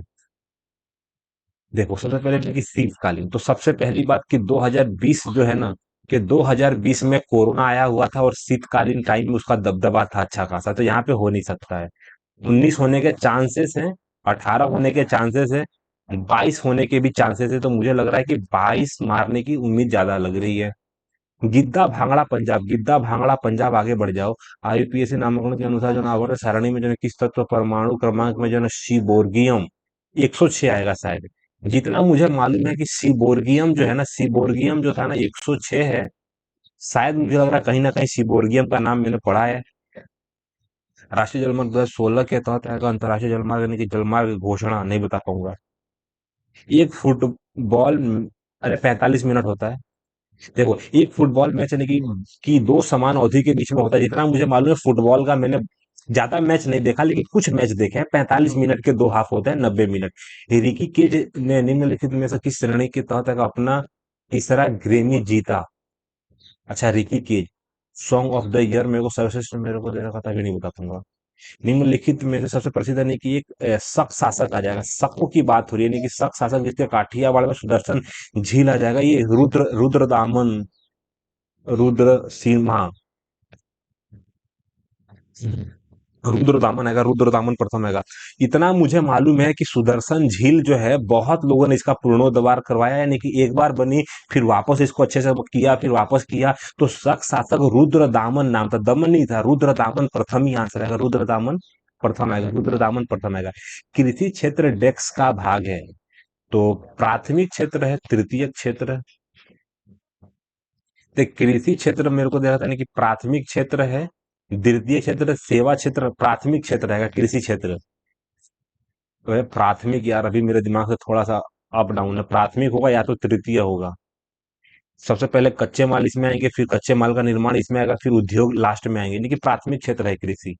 देखो सबसे पहले देखिए शीतकालीन, तो सबसे पहली बात कि 2020 जो है ना, कि 2020 में कोरोना आया हुआ था और शीतकालीन टाइम में उसका दबदबा था अच्छा खासा, तो यहाँ पे हो नहीं सकता है। 19 होने के चांसेस हैं, 18 होने के चांसेस है, 22 होने के भी चांसेस है, तो मुझे लग रहा है कि 22 मारने की उम्मीद ज्यादा लग रही है। गिद्दा भांगड़ा पंजाब, गिद्दा भांगड़ा पंजाब, आगे बढ़ जाओ। आईयूपीएसी नामांकन के अनुसार जो है ना आवर्त सारणी में जो है किस तत्व परमाणु क्रमांक में जो है ना सीबोर्गियम 106 आएगा शायद। जितना मुझे मालूम है कि सीबोर्गियम जो है ना, सीबोर्गियम जो था ना 106 है। शायद मुझे लग रहा है कहीं ना कहीं सीबोर्गियम का नाम मैंने पढ़ा है। राष्ट्रीय जलमार्ग 2016 के तहत आएगा अंतरराष्ट्रीय जलमार्ग, यानी कि जलमार्ग घोषणा नहीं बता पाऊंगा। एक फुटबॉल, अरे 45 मिनट होता है। देखो एक फुटबॉल मैच यानी कि दो समान अवधि के बीच में होता है, जितना मुझे मालूम है फुटबॉल का, मैंने ज्यादा मैच नहीं देखा लेकिन कुछ मैच देखे हैं। 45 मिनट के दो हाफ होते हैं, 90 मिनट। रिकी के ने निम्नलिखित में से किस श्रेणी के तहत अपना तीसरा ग्रेमी जीता? अच्छा, रिकी के सॉन्ग ऑफ द ईयर मेरे को सर्वश्रेष्ठ मेरे को दे रखा था, भी नहीं बता पाऊंगा। निम्नलिखित में से सबसे प्रसिद्ध यानी कि एक शक शासक आ जाएगा, शकों की बात हो रही है, यानी कि शक शासक जिसके काठियावाड़ में सुदर्शन झील आ जाएगा, ये रुद्र दामन, रुद्र सिम्हा, रुद्रदामन आएगा, रुद्रदामन प्रथम आएगा। इतना मुझे मालूम है कि सुदर्शन झील जो है बहुत लोगों ने इसका पूर्णोद्वार करवाया, यानी कि एक बार बनी, फिर वापस इसको अच्छे से किया, फिर वापस किया। तो शक शासक रुद्रदामन नाम था, दमन नहीं था, रुद्रदामन प्रथम ही आंसर आएगा, रुद्रदामन प्रथम आएगा, रुद्रदामन प्रथम आएगा। कृषि क्षेत्र डेक्स का भाग है, तो प्राथमिक क्षेत्र है, तृतीय क्षेत्र। तो कृषि क्षेत्र मेरे को दे रहा था, यानी कि प्राथमिक क्षेत्र है, द्वितीय क्षेत्र सेवा क्षेत्र, प्राथमिक क्षेत्र रहेगा कृषि क्षेत्र। तो है प्राथमिक, यार अभी मेरे दिमाग से थोड़ा सा अप डाउन है, प्राथमिक होगा या तो तृतीय होगा। सबसे पहले कच्चे माल इसमें आएंगे, फिर कच्चे माल का निर्माण इसमें आएगा, फिर उद्योग लास्ट में आएंगे, यानी कि प्राथमिक क्षेत्र है कृषि।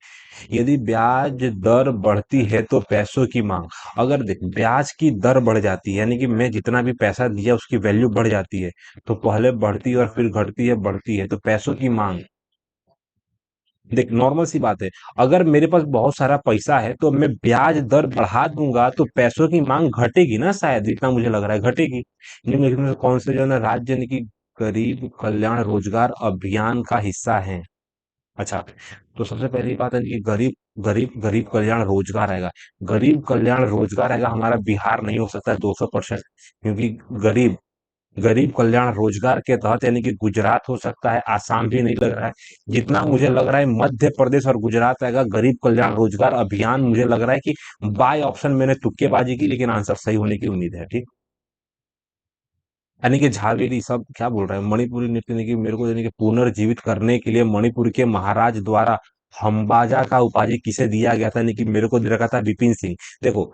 यदि ब्याज दर बढ़ती है तो पैसों की मांग। अगर देख ब्याज की दर बढ़ जाती है, यानी कि मैं जितना भी पैसा दिया उसकी वैल्यू बढ़ जाती है, तो पहले बढ़ती है और फिर घटती है, बढ़ती है, तो पैसों की मांग। देख नॉर्मल सी बात है, अगर मेरे पास बहुत सारा पैसा है तो मैं ब्याज दर बढ़ा दूंगा तो पैसों की मांग घटेगी ना, शायद इतना मुझे लग रहा है घटेगी। निम्नलिखित में से कौन से जो है ना राज्य यानी कि गरीब कल्याण रोजगार अभियान का हिस्सा है? अच्छा, तो सबसे पहली बात है कि गरीब गरीब गरीब कल्याण रोजगार आएगा। गरीब कल्याण रोजगार आएगा, हमारा बिहार नहीं हो सकता है 200%, क्योंकि गरीब गरीब कल्याण रोजगार के तहत यानी कि गुजरात हो सकता है, आसाम भी नहीं लग रहा है। जितना मुझे लग रहा है मध्य प्रदेश और गुजरात आएगा। गरीब कल्याण रोजगार अभियान मुझे लग रहा है कि बाय ऑप्शन, मैंने तुक्केबाजी की लेकिन आंसर सही होने की उम्मीद है, ठीक। यानी कि झावेरी सब क्या बोल रहे हैं, मणिपुरी नृत्य यानी कि मेरे को यानी कि पुनर्जीवित करने के लिए मणिपुर के महाराज द्वारा हम्बाजा का उपाधि किसे दिया गया था, यानी कि मेरे को दे रखा था विपिन सिंह। देखो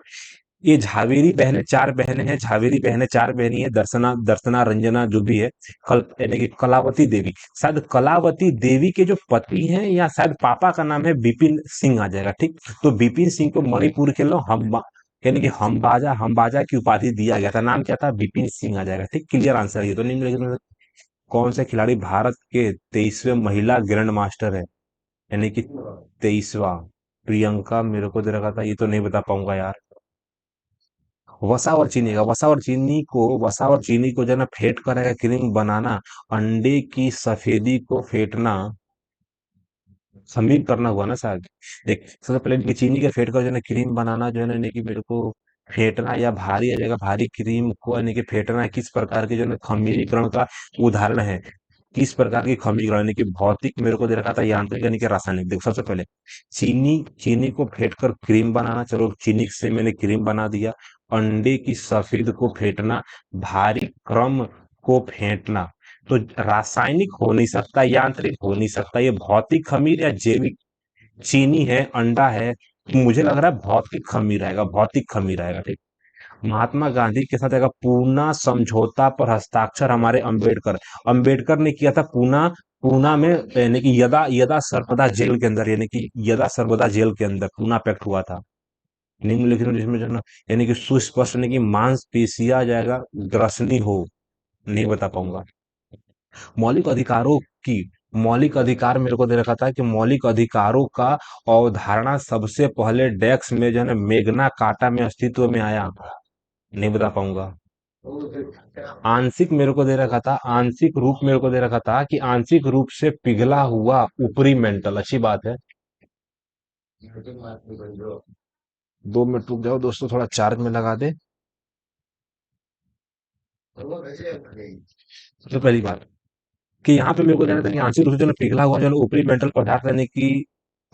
ये झावेरी बहनें चार बहनें हैं, झावेरी बहनें चार बहनी है, दर्शना दर्शना रंजना जो भी है, कल यानी कि कलावती देवी। शायद कलावती देवी के जो पति हैं या शायद पापा का नाम है विपिन सिंह आ जाएगा, ठीक। तो विपिन सिंह को मणिपुर के लोग हम यानी कि हमबाजा हमबाजा की उपाधि दिया गया था, नाम क्या था, विपिन सिंह आ जाएगा, ठीक। क्लियर आंसर है ये तो। निम्नलिखित में से कौन से खिलाड़ी भारत के 23वें महिला ग्रैंड मास्टर है, यानी कि 23वां? प्रियंका मेरे को दे रखा था, ये तो नहीं बता पाऊंगा यार। वसा और चीनी को जो है ना फेंट कर है क्रीम बनाना, अंडे की सफेदी को फेंटना, खमीर करना हुआ ना शायद। देख सबसे पहले इनकी चीनी के फेंट कर जो है ना क्रीम बनाना, जो है ना यानी कि मेरे को फेंटना या भारी आ जाएगा, भारी क्रीम को यानी कि फेंटना किस प्रकार के जो है ना खमीरीकरण का उदाहरण है? किस प्रकार की खमीकरण, यानी कि भौतिक मेरे को दे रखा था, यांत्रिक यानी कि रासायनिक। देखो सबसे पहले चीनी चीनी को फेंट कर क्रीम बनाना, चलो चीनी से मैंने क्रीम बना दिया। अंडे की सफेद को फेंटना, भारी क्रम को फेंटना। तो रासायनिक हो नहीं सकता, यांत्रिक हो नहीं सकता, ये भौतिक खमीर या जैविक। चीनी है, अंडा है, तो मुझे लग रहा है भौतिक खमीर आएगा, भौतिक खमीर आएगा, ठीक। महात्मा गांधी के साथ एक पूना समझौता पर हस्ताक्षर हमारे अंबेडकर अंबेडकर ने किया था, पूना पूना में, यानी कि यदा यदा सर्वदा जेल के अंदर, यानी कि यदा सर्वदा जेल के अंदर पूना पैक्ट हुआ था। निम्नलिखित में जिसमें जो है ना यानी कि सुस्पष्ट, यानी कि मांसपेशियां आ जाएगा, ग्रसनी हो, नहीं बता पाऊंगा। मौलिक अधिकारों की मौलिक अधिकार मेरे को दे रखा था कि मौलिक अधिकारों का अवधारणा सबसे पहले डेक्स में जो है ना मेग्ना कार्टा में अस्तित्व में आया, नहीं बता पाऊंगा। आंशिक मेरे को दे रखा था, आंशिक रूप मेरे को दे रखा था कि आंशिक रूप से पिघला हुआ ऊपरी मेंटल, अच्छी बात है। 2 मिनट रुक जाओ दोस्तों, थोड़ा चार्ज में लगा दे। सबसे पहली बात कि यहाँ पे मेरे को देना था कि आंशिक रूप से जो है पिघला हुआ जो है ऊपरी मेंटल पदार्थ, यानी कि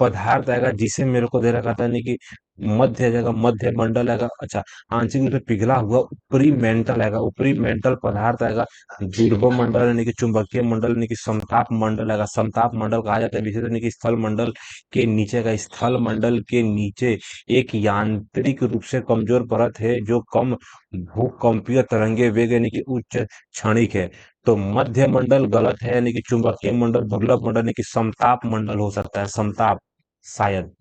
पदार्थ आएगा, जिसे मेरे को दे रखा था, यानी कि मध्य आ जाएगा, मध्य मंडल आएगा। अच्छा, आंशिक रूप से पिघला हुआ ऊपरी मेंटल आएगा, ऊपरी मेंटल पदार्थ आएगा। ध्रुव मंडल यानी कि चुंबकीय मंडल यानी कि समताप मंडल आएगा, समताप मंडल कहा जाता है विशेष, यानी कि स्थल मंडल के नीचे का, स्थल मंडल के नीचे एक यांत्रिक रूप से कमजोर परत है जो कम भूकंपीय तरंगे वेग यानी कि उच्च क्षणिक है। तो मध्य मंडल गलत है, यानी कि चुंबकीय मंडल दुर्लभ मंडल यानी कि समताप मंडल हो सकता है, समताप शायद।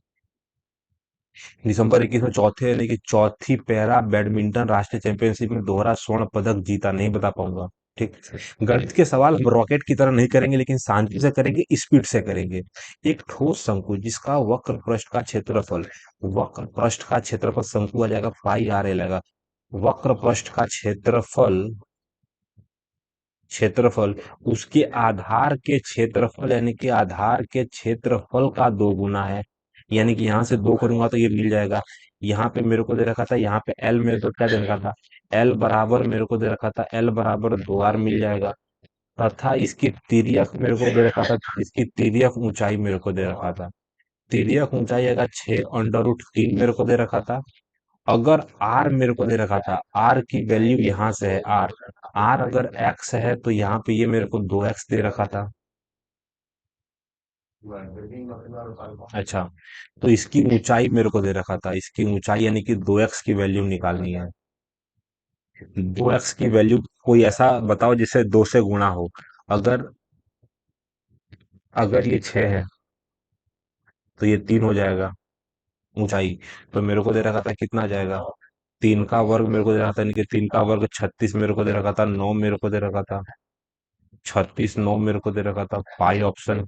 दिसंबर 21 में चौथे यानी कि चौथी पैरा बैडमिंटन राष्ट्रीय चैंपियनशिप में दोहरा स्वर्ण पदक जीता, नहीं बता पाऊंगा। ठीक। गणित के सवाल हम रॉकेट की तरह नहीं करेंगे, लेकिन शांति से करेंगे, स्पीड से करेंगे। एक ठोस शंकु जिसका वक्र पृष्ठ का क्षेत्रफल, वक्र पृष्ठ का क्षेत्रफल शंकु आ जाएगा पाई आर एल आएगा। वक्र पृष्ठ का क्षेत्रफल, क्षेत्रफल उसके आधार के क्षेत्रफल यानी कि आधार के क्षेत्रफल का दो गुना है। यानी कि यहां से दो करूंगा तो ये मिल जाएगा। यहाँ पे मेरे को दे रखा था, यहाँ पे एल मेरे को क्या दे रखा था, एल बराबर मेरे को दे रखा था, एल बराबर 2r मिल जाएगा। तथा इसकी तिर्यक मेरे को दे रखा था, इसकी तिर्यक ऊंचाई मेरे को दे रखा था। तिर्यक ऊंचाई अगर 6√3 मेरे को दे रखा था। अगर आर मेरे को दे रखा था, आर की वैल्यू यहां से है आर, आर अगर एक्स है तो यहाँ पे ये मेरे को 2x दे रखा था। अच्छा, तो इसकी ऊंचाई मेरे को दे रखा था, इसकी ऊंचाई यानी कि 2x की वैल्यू निकालनी है। 2x की वैल्यू कोई ऐसा बताओ जिससे 2 से गुणा हो। अगर अगर ये 6 है तो ये 3 हो जाएगा ऊंचाई। तो मेरे को दे रखा था कितना आ जाएगा, 3 का वर्ग मेरे को दे रखा था, यानी कि 3 का वर्ग 36 मेरे को दे रखा था, 9 मेरे को दे रखा था, 36 9 मेरे को दे रखा था, पाई ऑप्शन।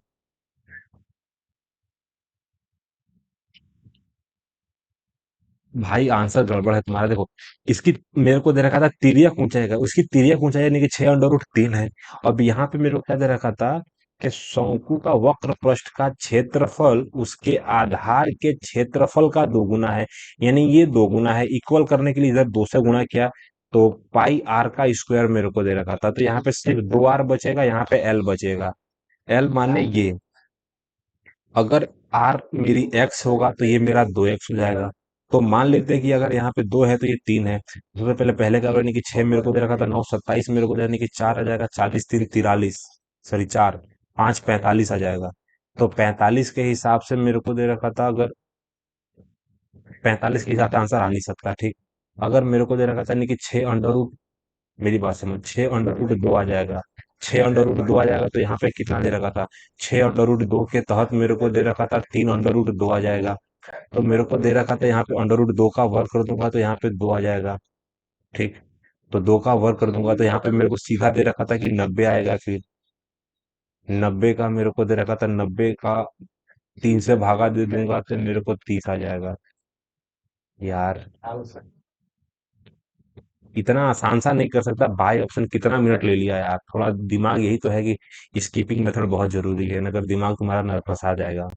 भाई आंसर गड़बड़ है तुम्हारा, देखो। इसकी मेरे को दे रखा था तिर्यक ऊंचाई का, उसकी तिर्यक ऊंचाई यानी कि 6√3 है। अब यहाँ पे मेरे को क्या दे रखा था कि शंकु का वक्र पृष्ठ का क्षेत्रफल उसके आधार के क्षेत्रफल का दोगुना है। यानी ये दोगुना है, इक्वल करने के लिए इधर 2 से गुणा किया तो पाई आर का स्क्वायर मेरे को दे रखा था। तो यहाँ पे सिर्फ 2r बचेगा, यहाँ पे एल बचेगा। एल माने ये, अगर r मेरी x होगा तो ये मेरा 2x हो जाएगा। तो मान लेते हैं कि अगर यहाँ पे 2 है तो ये 3 है। सबसे पहले पहले का यानी कि 6 मेरे को दे रखा था, 9 27 मेरे को दे, यानी कि 4 आ जाएगा, 40 3 43, सॉरी 4 5 45 आ जाएगा। तो 45 के हिसाब से मेरे को दे रखा था, अगर 45 के हिसाब से आंसर आ नहीं सकता। ठीक। अगर मेरे को दे रखा था, यानी कि 6 अंडर रूट, मेरी बात समझ, 6√2 आ जाएगा। 6√2 आ जाएगा तो यहाँ पे कितना दे रखा था, 6√2 के तहत मेरे को दे रखा था 3√2 आ जाएगा। तो मेरे को दे रखा था यहाँ पे √2 का वर्ग कर दूंगा तो यहाँ पे 2 आ जाएगा। ठीक। तो 2 का वर्ग कर दूंगा तो यहाँ पे मेरे को सीधा दे रखा था कि 90 आएगा। फिर 90 का मेरे को दे रखा था, 90 का 3 से भागा दे दूंगा तो मेरे को 30 आ जाएगा। यार इतना आसान सा नहीं कर सकता, बाय ऑप्शन कितना मिनट ले लिया यार, थोड़ा दिमाग, यही तो है कि स्कीपिंग मेथड बहुत जरूरी है, अगर दिमाग तुम्हारा नर्वस आ जाएगा।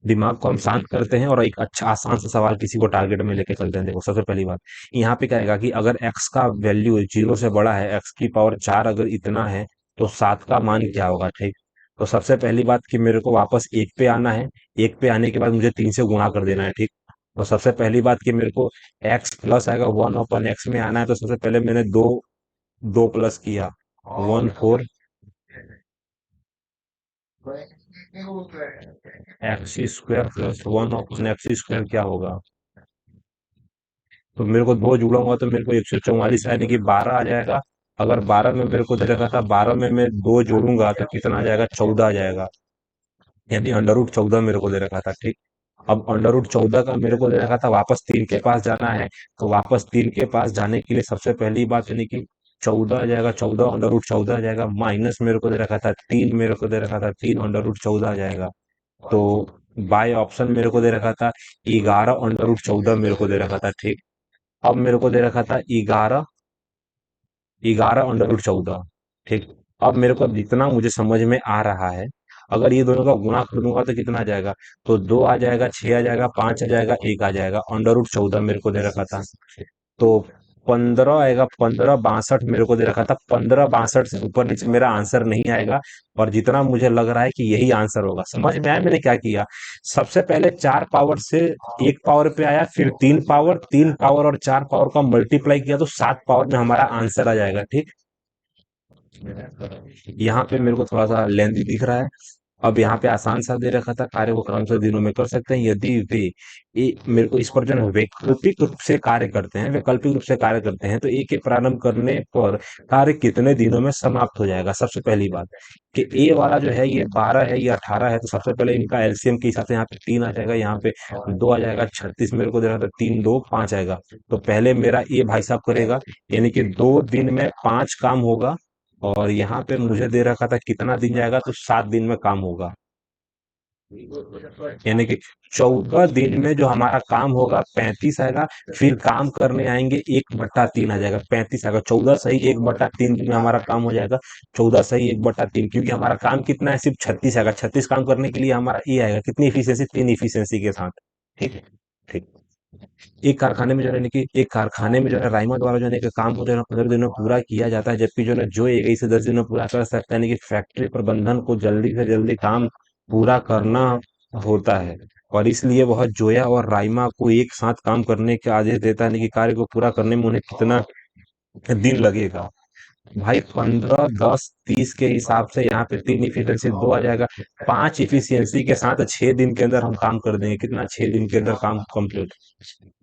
दिमाग को हम शांत करते हैं और एक अच्छा आसान सा सवाल किसी को टारगेट में लेके चलते हैं। देखो सबसे पहली बात, यहाँ पे क्या आएगा कि अगर x का वैल्यू 0 से बड़ा है, x की पावर 4 अगर इतना है तो 7 का मान क्या होगा। ठीक। तो सबसे पहली बात कि मेरे को वापस एक पे आना है, एक पे आने के बाद मुझे 3 से गुणा कर देना है। ठीक। तो सबसे पहली बात कि मेरे को x प्लस आएगा 1/x में आना है, तो सबसे पहले मैंने दो दो प्लस किया, 1/4 एक्स स्क्वायर प्लस 1/x² क्या होगा। तो मेरे को दो जुड़ूंगा तो मेरे को 144 यानी कि 12 आ जाएगा। अगर 12 में मेरे को दे रखा था, 12 में मैं दो जोड़ूंगा तो कितना आ जाएगा, 14 आ जाएगा। यानी √14 मेरे को दे रखा था। ठीक। अब √14 का मेरे को दे रखा था, वापस 3 के पास जाना है। तो वापस 3 के पास जाने के लिए सबसे पहली बात यानी कि 14 आ जाएगा, 14 √14 आ जाएगा, माइनस मेरे को दे रखा था 3, मेरे को दे रखा था 3 √14 आ जाएगा। तो बाय ऑप्शन मेरे को दे रखा था 11 √14 मेरे को दे रखा था। ठीक। अब मेरे को दे रखा था 11 11 √14। ठीक। अब मेरे को जितना मुझे समझ में आ रहा है, अगर ये दोनों का गुणा कर दूंगा तो कितना आ जाएगा, तो 2 आ जाएगा, 6 आ जाएगा, 5 आ जाएगा, 1 आ जाएगा, √14 मेरे को दे रखा था। तो 15 आएगा, 15 62 मेरे को दे रखा था, 15 62 से ऊपर नीचे मेरा आंसर नहीं आएगा। और जितना मुझे लग रहा है कि यही आंसर होगा, समझ में आया मैंने क्या किया। सबसे पहले 4 पावर से 1 पावर पे आया, फिर 3 पावर, 3 पावर और 4 पावर का मल्टीप्लाई किया तो 7 पावर में हमारा आंसर आ जाएगा। ठीक। यहाँ पे मेरे को थोड़ा सा लेंथी दिख रहा है, अब यहाँ पे आसान सा दे रखा था, कार्य को क्रमशः दिनों में कर सकते हैं यदि वे मेरे को इस पर जो है वैकल्पिक रूप से कार्य करते हैं, वैकल्पिक रूप से कार्य करते हैं, तो ए के प्रारंभ करने पर कार्य कितने दिनों में समाप्त हो जाएगा। सबसे पहली बात कि ए वाला जो है ये 12 है, ये 18 है, तो सबसे पहले इनका एलसीएम के हिसाब से यहाँ पे 3 आ जाएगा, यहाँ पे 2 आ जाएगा, 36 मेरे को दे रहा था, 3 2 5 आएगा। तो पहले मेरा ए भाई साहब करेगा, यानी कि 2 दिन में 5 काम होगा। और यहाँ पे मुझे दे रखा था कितना दिन जाएगा, तो 7 दिन में काम होगा। यानी कि 14 दिन में जो हमारा काम होगा 35 आएगा। फिर काम करने आएंगे 1/3 आ जाएगा, 35 आएगा। 14 सही 1/3 दिन में हमारा काम हो जाएगा। 14 सही 1/3, क्योंकि हमारा काम कितना है, सिर्फ 36 आएगा। 36 काम करने के लिए हमारा ये आएगा कितनी इफिशियंसी, 3 इफिशियंसी के साथ। ठीक है। ठीक। एक कारखाने में जो है यानी कि एक कारखाने में जो है राइमा द्वारा जो है एक काम को जो है ना 15 दिनों में पूरा किया जाता है, जबकि जो है जो 21 से 10 दिन में पूरा कर सकता है। यानी कि फैक्ट्री प्रबंधन को जल्दी से जल्दी काम पूरा करना होता है, और इसलिए वह जोया और राइमा को एक साथ काम करने के आदेश देता है। यानी कि कार्य को पूरा करने में उन्हें कितना दिन लगेगा। भाई 15 10 30 के हिसाब से यहाँ पे 3 इफिशियंसी 2 आ जाएगा। 5 इफिशियंसी के साथ 6 दिन के अंदर हम काम कर देंगे। कितना, 6 दिन के अंदर काम कंप्लीट।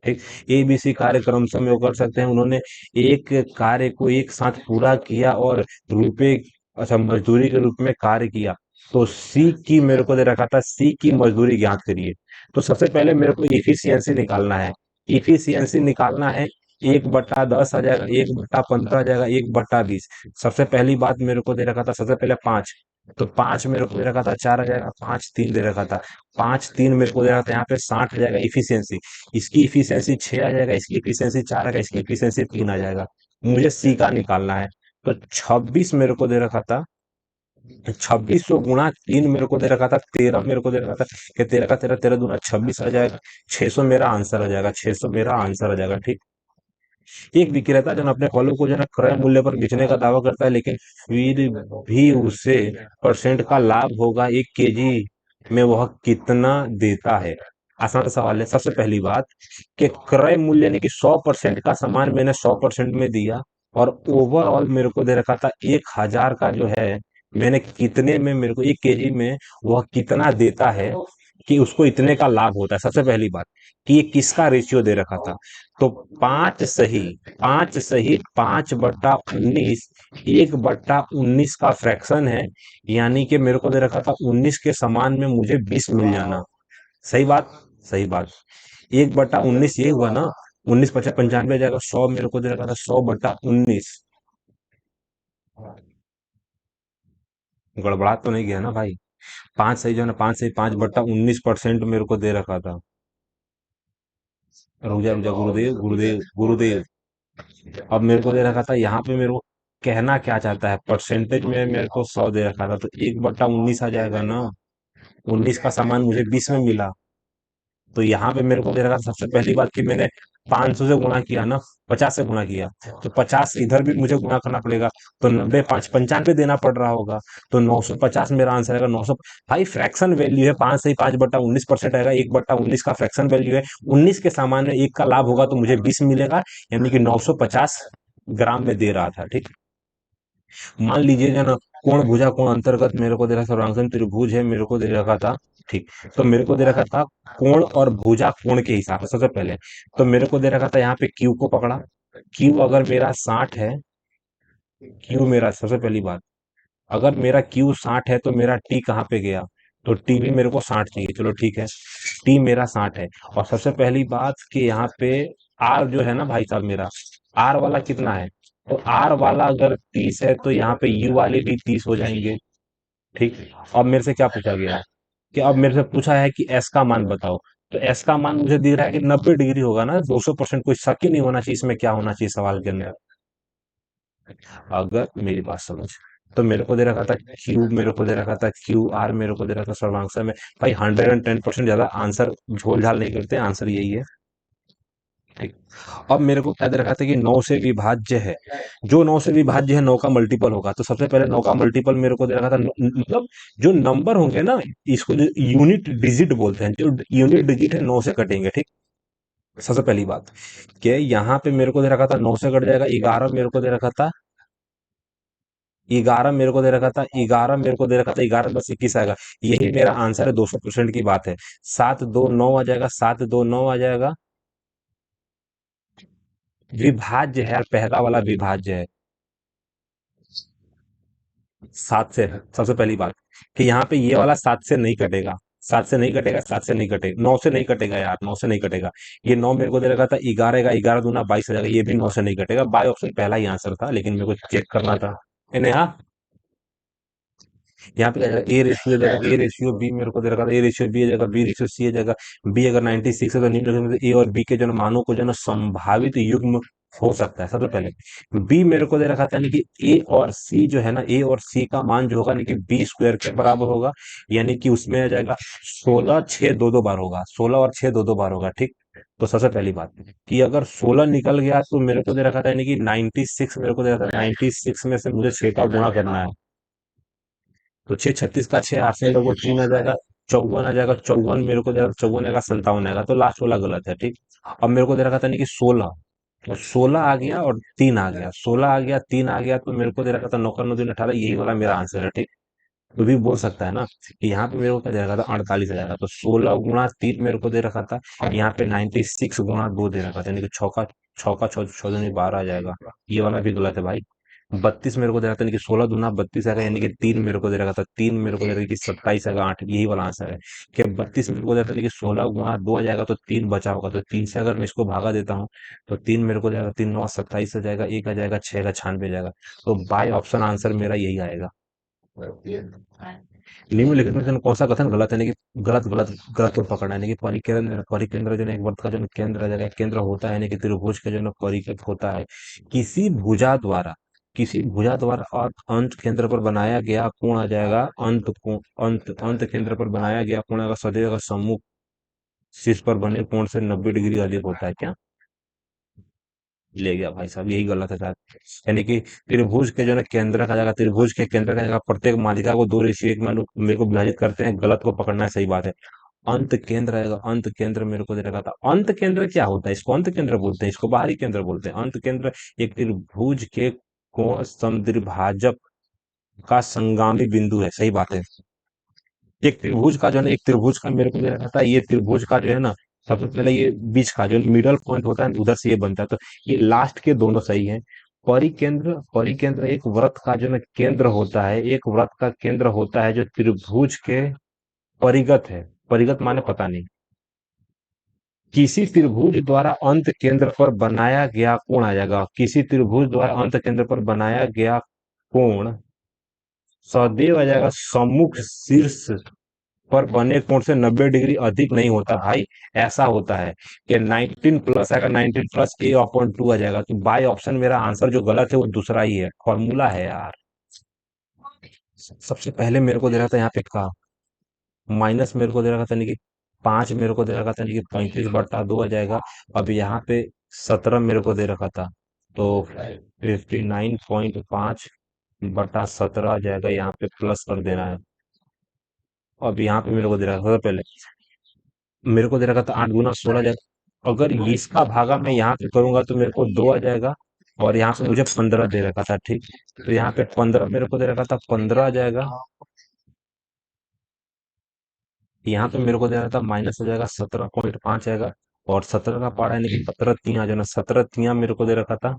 ठीक। एबीसी कार्यक्रम से में वो कर सकते हैं। उन्होंने एक कार्य को एक साथ पूरा किया और रुपए, अच्छा, मजदूरी के रूप में कार्य किया। तो सी की मेरे को दे रखा था, सी की मजदूरी ज्ञात करिए। तो सबसे पहले मेरे को इफिशियंसी निकालना है। इफिशियंसी निकालना है, 1/10 आ जाएगा, 1/15 आ जाएगा, 1/20। सबसे पहली बात मेरे को दे रखा था, सबसे पहले 5। तो 5 मेरे को दे रखा था, 4 आ जाएगा, 5 3 दे रखा था। 5 3 मेरे को दे रखा था, यहाँ पे 60 आ जाएगा इफिशियंसी। इसकी इफिशियंसी 6 आ जाएगा, इसकी इफिशियंसी 4 आएगा, इसकी इफिशियंसी 3 आ जाएगा। मुझे सी का निकालना है। तो 26 मेरे को दे रखा था, 2600 × 3 मेरे को दे रखा था, 13 मेरे को दे रखा था कि 13 का 13, 13 दूना 26 आ जाएगा। 600 मेरा आंसर आ जाएगा, 600 मेरा आंसर आ जाएगा। ठीक। एक विक्रेता जो है अपने फलों को जो है क्रय मूल्य पर बेचने का दावा करता है, लेकिन फिर भी उसे परसेंट का लाभ होगा। 1 केजी में वह कितना देता है। आसान सा सवाल है। सबसे पहली बात कि क्रय मूल्य यानी कि 100% का सामान मैंने 100% में दिया, और ओवरऑल मेरे को दे रखा था 1000 का जो है, मैंने कितने में, मेरे को 1 केजी में वह कितना देता है, कि उसको इतने का लाभ होता है। सबसे पहली बात कि ये किसका रेशियो दे रखा था। तो 5 सही 5/19, 1/19 का फ्रैक्शन है। यानी कि मेरे को दे रखा था 19 के समान में मुझे 20 मिल जाना। सही बात। सही बात। 1/19 ये हुआ ना। 19 पचा 95 आ जाएगा। 100 मेरे को दे रखा था, 100/19। गड़बड़ा तो नहीं गया ना भाई। 5 सही जो है ना, 5 सही 5/19% मेरे को दे रखा था। रुक जा रुक जा, गुरुदेव गुरुदेव गुरुदेव। अब मेरे को दे रखा था, यहाँ पे मेरे को कहना क्या चाहता है, परसेंटेज में मेरे को 100 दे रखा था, तो 1/19 आ जाएगा ना। 19 का सामान मुझे 20 में मिला। तो यहाँ पे मेरे को दे रखा था, सबसे पहली बात कि मैंने 500 से गुणा किया ना, 50 से गुणा किया। तो 50 इधर भी मुझे गुणा करना पड़ेगा। तो 90 5 95 देना पड़ रहा होगा। तो 950 मेरा आंसर आएगा। 900। भाई फ्रैक्शन वैल्यू है, 5 से ही 5/19% आएगा। 1/19 का फ्रैक्शन वैल्यू है। 19 के सामान में 1 का लाभ होगा, तो मुझे 20 मिलेगा। यानी कि 950 ग्राम में दे रहा था। ठीक। मान लीजिए जो ना, कोण भुजा कोण अंतर्गत मेरे को दे रखा, सर्वांगन त्रिभुज है मेरे को दे रखा था। ठीक। तो मेरे को दे रखा था कोण और भुजा कोण के हिसाब से। सबसे पहले तो मेरे को दे रखा था, यहाँ पे क्यू को पकड़ा। क्यू अगर मेरा 60 है, क्यू मेरा, सबसे पहली बात, अगर मेरा क्यू 60 है तो मेरा टी कहाँ पे गया। तो टी भी मेरे को 60 चाहिए। चलो ठीक है, टी मेरा 60 है। और सबसे पहली बात कि यहाँ पे आर जो है ना भाई साहब, मेरा आर वाला कितना है। तो आर वाला अगर 30 है, तो यहाँ पे यू वाले भी 30 हो जाएंगे। ठीक। अब मेरे से क्या पूछा गया है, कि अब मेरे से पूछा है कि एस का मान बताओ। तो एस का मान मुझे दिख रहा है कि 90 डिग्री होगा ना, 200%। कोई शक ही नहीं होना चाहिए इसमें, क्या होना चाहिए सवाल के अंदर। अगर मेरी बात समझ, तो मेरे को दे रखा था क्यू, मेरे को दे रखा था क्यू आर, मेरे को दे रखा था सर्वांशा में। भाई 110% ज्यादा आंसर झोल झाल नहीं करते, आंसर यही है। ठीक। अब मेरे को क्या दे रखा था कि 9 से विभाज्य है। जो 9 से विभाज्य है, 9 का मल्टीपल होगा। तो सबसे पहले 9 का मल्टीपल मेरे को दे रखा था, मतलब जो नंबर होंगे ना, इसको जो यूनिट डिजिट बोलते हैं, जो यूनिट डिजिट है 9 से कटेंगे। ठीक। सबसे पहली बात कि यहाँ पे मेरे को दे रखा था 9 से कट जाएगा। 11 मेरे को दे रखा था, 11 मेरे को दे रखा था, 11 मेरे को दे रखा था, 11 + 21 आएगा। यही मेरा आंसर है, 200% की बात है। 7 2 9 आ जाएगा, 7 2 9 आ जाएगा। विभाज्य है यार, पहला वाला विभाज्य है। 7 से है, सबसे पहली बात कि यहाँ पे ये वाला 7 से नहीं कटेगा। 7 से नहीं कटेगा, 7 से नहीं कटेगा, 9 से नहीं कटेगा यार, 9 से नहीं कटेगा। ये 9 मेरे को दे रखा था, 11 का 11 दूना 22 हो जाएगा, ये भी 9 से नहीं कटेगा। बाय ऑप्शन पहला ही आंसर था, लेकिन मेरे को चेक करना था। नेहा, यहाँ पे ए रेशियो जाएगा, ए रेशियो बी मेरे को दे रखा था, ए रेशियो बी जाएगा, बी रेशियो सी जाएगा। बी अगर 96 है तो निम्नलिखित में से ए और बी के जो है मानों को जो है ना संभावित युग्म हो सकता है। सबसे पहले बी मेरे को दे रखा था, यानी कि ए और सी जो है ना, ए और सी का मान जो होगा, यानी कि बी स्क्वायर के बराबर होगा। यानी कि उसमें आ जाएगा 16 6 दो बार होगा, 16 और 6 दो बार होगा, ठीक। तो सबसे पहली बात कि अगर 16 निकल गया तो मेरे को दे रखा था, यानी कि 96 मेरे को दे रखा था, 96 में से मुझे 6 का गुणा करना है। तो 6 36 का 6, 8 से लोगों 3 आ जाएगा, 54 आ जाएगा, 54 मेरे को दे रहा, 54 आएगा, 57 आएगा, तो लास्ट वाला गलत है, ठीक। अब मेरे को दे रखा था नहीं कि 16, तो 16 आ गया और 3 आ गया, 16 आ गया, 3 आ गया, तो मेरे को दे रखा था 9 9 3 18, यही वाला मेरा आंसर है, ठीक। तो भी बोल सकता है ना कि यहाँ पे मेरे को क्या दे रखा था, 48 आ जाएगा, तो 16 गुणा 3 मेरे को दे रखा था। यहाँ पे 96 गुणा 2 दे रखा था, यानी कि छौका, छौका छौ छौ दूनी 12 आ जाएगा। ये वाला भी गलत है भाई। 32 मेरे को दे रहा था, यानी कि 16 दूना 32 आएगा, यानी कि 3 मेरे को दे रखा था, 3 मेरे को दे रहा था कि 27 आएगा, 8, यही वाला आंसर है। कि 32 मेरे को दे रहा था कि 16 गुणा 2 आ जाएगा, तो 3 बचा होगा, तो 3 से अगर मैं इसको भागा देता हूँ तो 3 मेरे को जाएगा, 3 9 27 आ जाएगा, 1 आ जाएगा, 6 का 96 आ जाएगा। तो बाय ऑप्शन आंसर मेरा यही आएगा। निम्नलिखित में से कौन सा कथन गलत है, यानी कि गलत गलत गलत को पकड़ना है, यानी कि परिकेंद्र, परिकेंद्र जो है एक वृत्त का जो है केंद्र आ जाएगा, केंद्र होता है, यानी कि त्रिभुज का जो है परिकेंद्र होता है। किसी भुजा द्वारा, किसी भुजा द्वारा और अंत केंद्र पर बनाया गया कोण आ जाएगा, अंत कोण, अंत केंद्र पर बनाया गया कोण अगर सदैव अगर सम्मुख शीर्ष पर बने कोण से 90 डिग्री अधिक होता है क्या? ले गया भाई साहब, यही गलत है साहब। यानी कि त्रिभुज के जो है केंद्र का जगह, त्रिभुज के केंद्र का जगह प्रत्येक मालिका को 2:1 में मेरे को विभाजित करते हैं, गलत को पकड़ना है, सही बात है। अंत केंद्र आएगा, अंत केंद्र मेरे को दे रखा था। अंत केंद्र क्या होता है? इसको अंत केंद्र बोलते हैं, इसको बाहरी केंद्र बोलते हैं। अंत केंद्र एक त्रिभुज के कोण समद्विभाजक का संगामी बिंदु है, सही बात है। एक त्रिभुज का जो है ना, एक त्रिभुज का मेरे को दे रखा था, ये त्रिभुज का जो है ना, सबसे पहले ये बीच का जो मिडल पॉइंट होता है उधर से ये बनता है, तो ये लास्ट के दोनों सही है। परिकेंद्र, परिकेंद्र एक वृत्त का जो है केंद्र होता है, एक वृत्त का केंद्र होता है जो त्रिभुज के परिगत है। परिगत माने पता नहीं। किसी त्रिभुज द्वारा अंत केंद्र पर बनाया गया कोण आ जाएगा, किसी त्रिभुज द्वारा अंत केंद्र पर बनाया गया कोण सदैव आ जाएगा सम्मुख शीर्ष पर बने कोण से 90 डिग्री अधिक नहीं होता भाई। ऐसा होता है कि 19 प्लस आएगा, 19 प्लस a/2 आ जाएगा, तो बाय ऑप्शन मेरा आंसर जो गलत है वो दूसरा ही है, फॉर्मूला है यार। सबसे पहले मेरे को दे रहा था यहाँ पे का माइनस, मेरे को दे रखा था नहीं कि 5 मेरे को दे रखा था नहीं कि 35/2 आ जाएगा। अब यहाँ पे 17 मेरे को दे रखा था, तो 59.5/17 आ जाएगा, यहाँ पे प्लस कर देना है। अब यहाँ पे मेरे को दे रखा था पहले, मेरे को दे रखा था 8 गुना 16 जाएगा। अगर इसका भागा मैं यहाँ पे करूंगा तो मेरे को 2 आ जाएगा, और यहाँ पे मुझे 15 दे रखा था, ठीक। तो यहाँ पे 15 मेरे को दे रखा था, 15 आ जाएगा। यहाँ पे मेरे को दे रहा था माइनस हो जाएगा, 17.5 आएगा। और 17 का पारा है, लेकिन 17 तिया जो है ना, 17 तिया मेरे को दे रखा था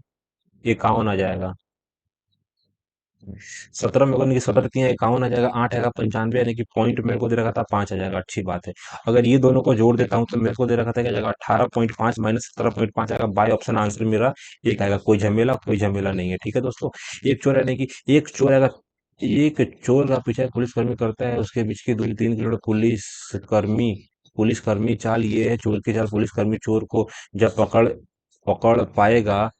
51 आ जाएगा। 17 मेरे को नहीं, 17 तिया 51 आ जाएगा, 8 आएगा 95, यानी कि पॉइंट मेरे को दे रखा था 5 आ जाएगा, अच्छी बात है। अगर ये दोनों को जोड़ देता हूँ तो मेरे को दे रखा था क्या जाएगा, 18.5 माइनस 17.5 आएगा। बाय ऑप्शन आंसर मेरा एक आएगा, कोई झमेला, कोई झमेला नहीं है, ठीक है दोस्तों। एक चोर यानी कि एक चोर आएगा, एक चोर का पीछा पुलिसकर्मी करता है, उसके बीच की दूरी 3 किलोमीटर। पुलिसकर्मी, पुलिसकर्मी चाल ये है, चोर की चाल, पुलिसकर्मी चोर को जब पकड़ पकड़ पाएगा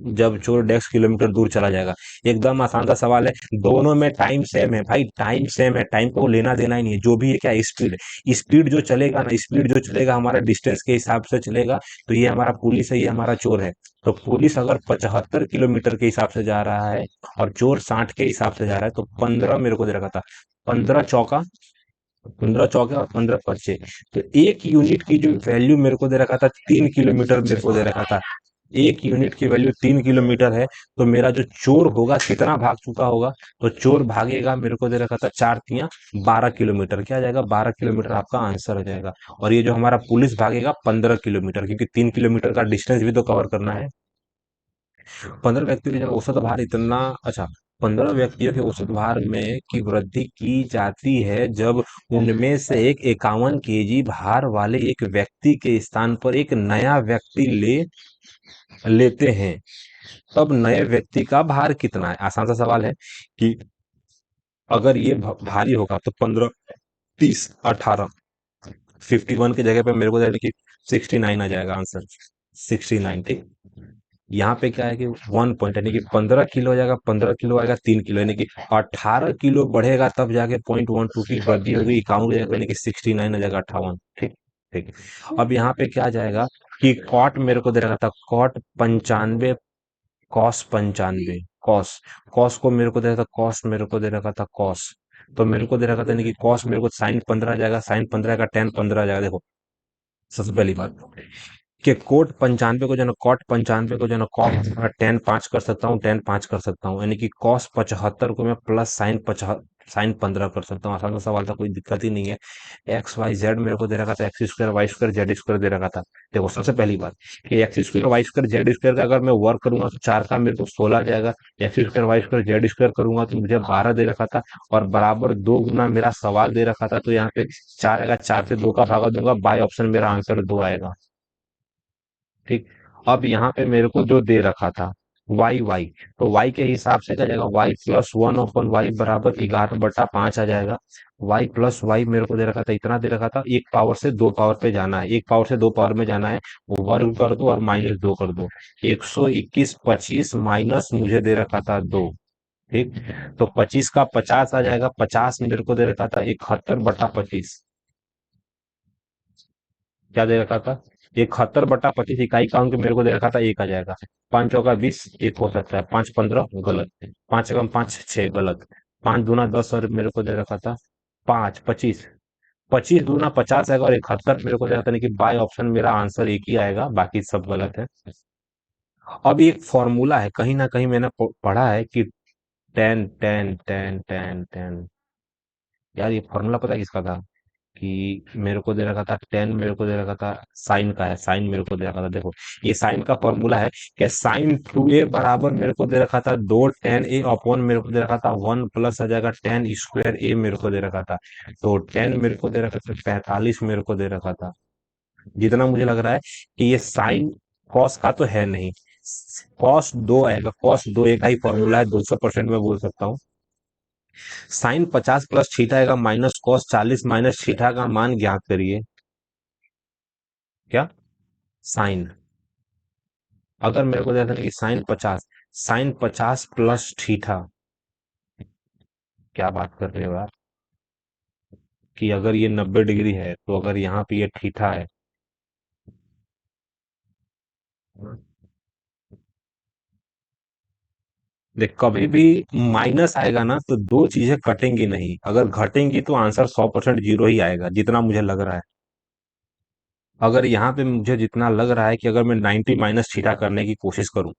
जब चोर 1.5 किलोमीटर दूर चला जाएगा। एकदम आसान सा सवाल है, दोनों में टाइम सेम है भाई, टाइम सेम है, टाइम को लेना देना ही नहीं है। जो भी है क्या, स्पीड, स्पीड जो चलेगा ना, स्पीड जो चलेगा हमारा डिस्टेंस के हिसाब से चलेगा। तो ये हमारा पुलिस है, ये हमारा चोर है। तो पुलिस अगर 75 किलोमीटर के हिसाब से जा रहा है और चोर 60 के हिसाब से जा रहा है, तो 15 मेरे को दे रखा था। 15 चौका, 15 चौके और 15 पर्चे। तो एक यूनिट की जो वैल्यू मेरे को दे रखा था, 3 किलोमीटर मेरे को दे रखा था। एक यूनिट की वैल्यू 3 किलोमीटर है, तो मेरा जो चोर होगा कितना भाग चुका होगा? तो चोर भागेगा, मेरे को दे रखा था 4 तियां 12 किलोमीटर, क्या आ जाएगा? 12 किलोमीटर आपका आंसर हो जाएगा। और ये जो हमारा पुलिस भागेगा 15 किलोमीटर, क्योंकि 3 किलोमीटर का डिस्टेंस भी तो कवर करना है। 15 व्यक्तियों की जब औसत भार इतना, अच्छा, 15 व्यक्तियों के औसत भार में की वृद्धि की जाती है जब उनमें से एक 51 केजी भार वाले एक व्यक्ति के स्थान पर एक नया व्यक्ति लेते हैं, तब नए व्यक्ति का भार कितना है? आसान सा सवाल है कि अगर ये भारी होगा तो 15, 30, 18, 51 की जगह पे मेरे को कि 69 आ जाएगा आंसर, 69। ठीक, यहाँ पे क्या है कि 1 पॉइंट यानी कि 15 किलो हो जाएगा, 15 किलो आएगा 3 किलो, यानी कि 18 किलो बढ़ेगा तब जाके 0.12 की वृद्धि होगी, 51 जाएगा यानी कि 69 आ जाएगा, 58। ठीक, ठीक। अब यहाँ पे क्या आ जाएगा कि कॉट मेरे को दे रखा था, कॉट 95, कॉस 95, कॉस, कॉस को मेरे को दे रखा था, कॉस मेरे को दे रखा था कॉस, तो मेरे को दे रखा था यानी कि कॉस मेरे को साइन 15 आ जाएगा, साइन 15 का tan 15 आ जाएगा। देखो, सबसे पहली बात कि कोट 95 को जो है ना कॉट tan 5 कर सकता हूँ, tan 5 कर सकता हूँ, यानी कि cos 75 को मैं प्लस साइन 15 कर सकता हूँ। आसान सा सवाल था, कोई दिक्कत ही नहीं है। एक्स वाई जेड मेरे को दे रखा था, X square Y square Z square दे रखा था। देखो, सबसे पहली बात कि X square Y square Z square का अगर मैं वर्क करूंगा तो 4 का मेरे को 16 आ जाएगा। X square Y square Z square करूंगा तो मुझे 12 दे रखा था, और बराबर 2 गुना मेरा सवाल दे रखा था, तो यहाँ पे 4 आएगा, 4 से 2 का भागा दूंगा, बाई ऑप्शन मेरा आंसर 2 आएगा। ठीक, अब यहाँ पे मेरे को जो दे रखा था वाई वाई, तो वाई के हिसाब से क्या जाएगा, वाई प्लस 1/वाई बराबर 11/5 आ जाएगा। वाई प्लस वाई मेरे को दे रखा था, इतना दे रखा था, एक पावर से दो पावर पे जाना है, एक पावर से दो पावर में जाना है, वो वर्ग कर दो और -2 कर दो। 121 25 माइनस मुझे दे रखा था 2। ठीक, तो 25 का 50 आ जाएगा, 50 मेरे को दे रखा था 71/25, क्या दे रखा था? 71/25 इकाई काउंट मेरे को दे रखा था, एक आ जाएगा। 5 चौका 20, एक हो सकता है, 5 15 गलत, 5 एकम 5 6 गलत, 5 दूना 10 और मेरे को दे रखा था 5 25, 25 दूना 50 आएगा, और 71 मेरे को दे रखा था, नहीं कि बाय ऑप्शन मेरा आंसर एक ही आएगा, बाकी सब गलत है। अब एक फॉर्मूला है, कहीं ना कहीं मैंने पढ़ा है कि ten ten ten ten ten, यार ये फॉर्मूला पता है किसका था? कि मेरे को दे रखा था टेन, मेरे को दे रखा था साइन का है, साइन मेरे को दे रखा था। देखो, ये साइन का फॉर्मूला है कि साइन 2a बराबर मेरे को दे रखा था 2 tan a अपॉन मेरे को दे रखा था 1 प्लस आ जाएगा tan² a मेरे को दे रखा था। तो 10 मेरे को दे रखा था, 45 मेरे को दे रखा था। जितना मुझे लग रहा है कि ये साइन कॉस का तो है नहीं, cos 2 आएगा, cos 2 एक ही फॉर्मूला है, 200% में बोल सकता हूँ। साइन 50 प्लस थीटा आएगा, माइनस कॉस 40 माइनस थीटा का मान ज्ञात करिए। क्या? साइन, अगर मेरे को देखना है कि साइन 50 प्लस थीटा, क्या बात कर रहे हो यार? कि अगर ये 90 डिग्री है तो अगर यहाँ पे ये थीटा है, देख कभी भी माइनस आएगा ना तो दो चीजें कटेंगी नहीं, अगर घटेंगी तो आंसर 100% जीरो ही आएगा, जितना मुझे लग रहा है। अगर यहाँ पे मुझे जितना लग रहा है कि अगर मैं 90 माइनस थीटा करने की कोशिश करूं,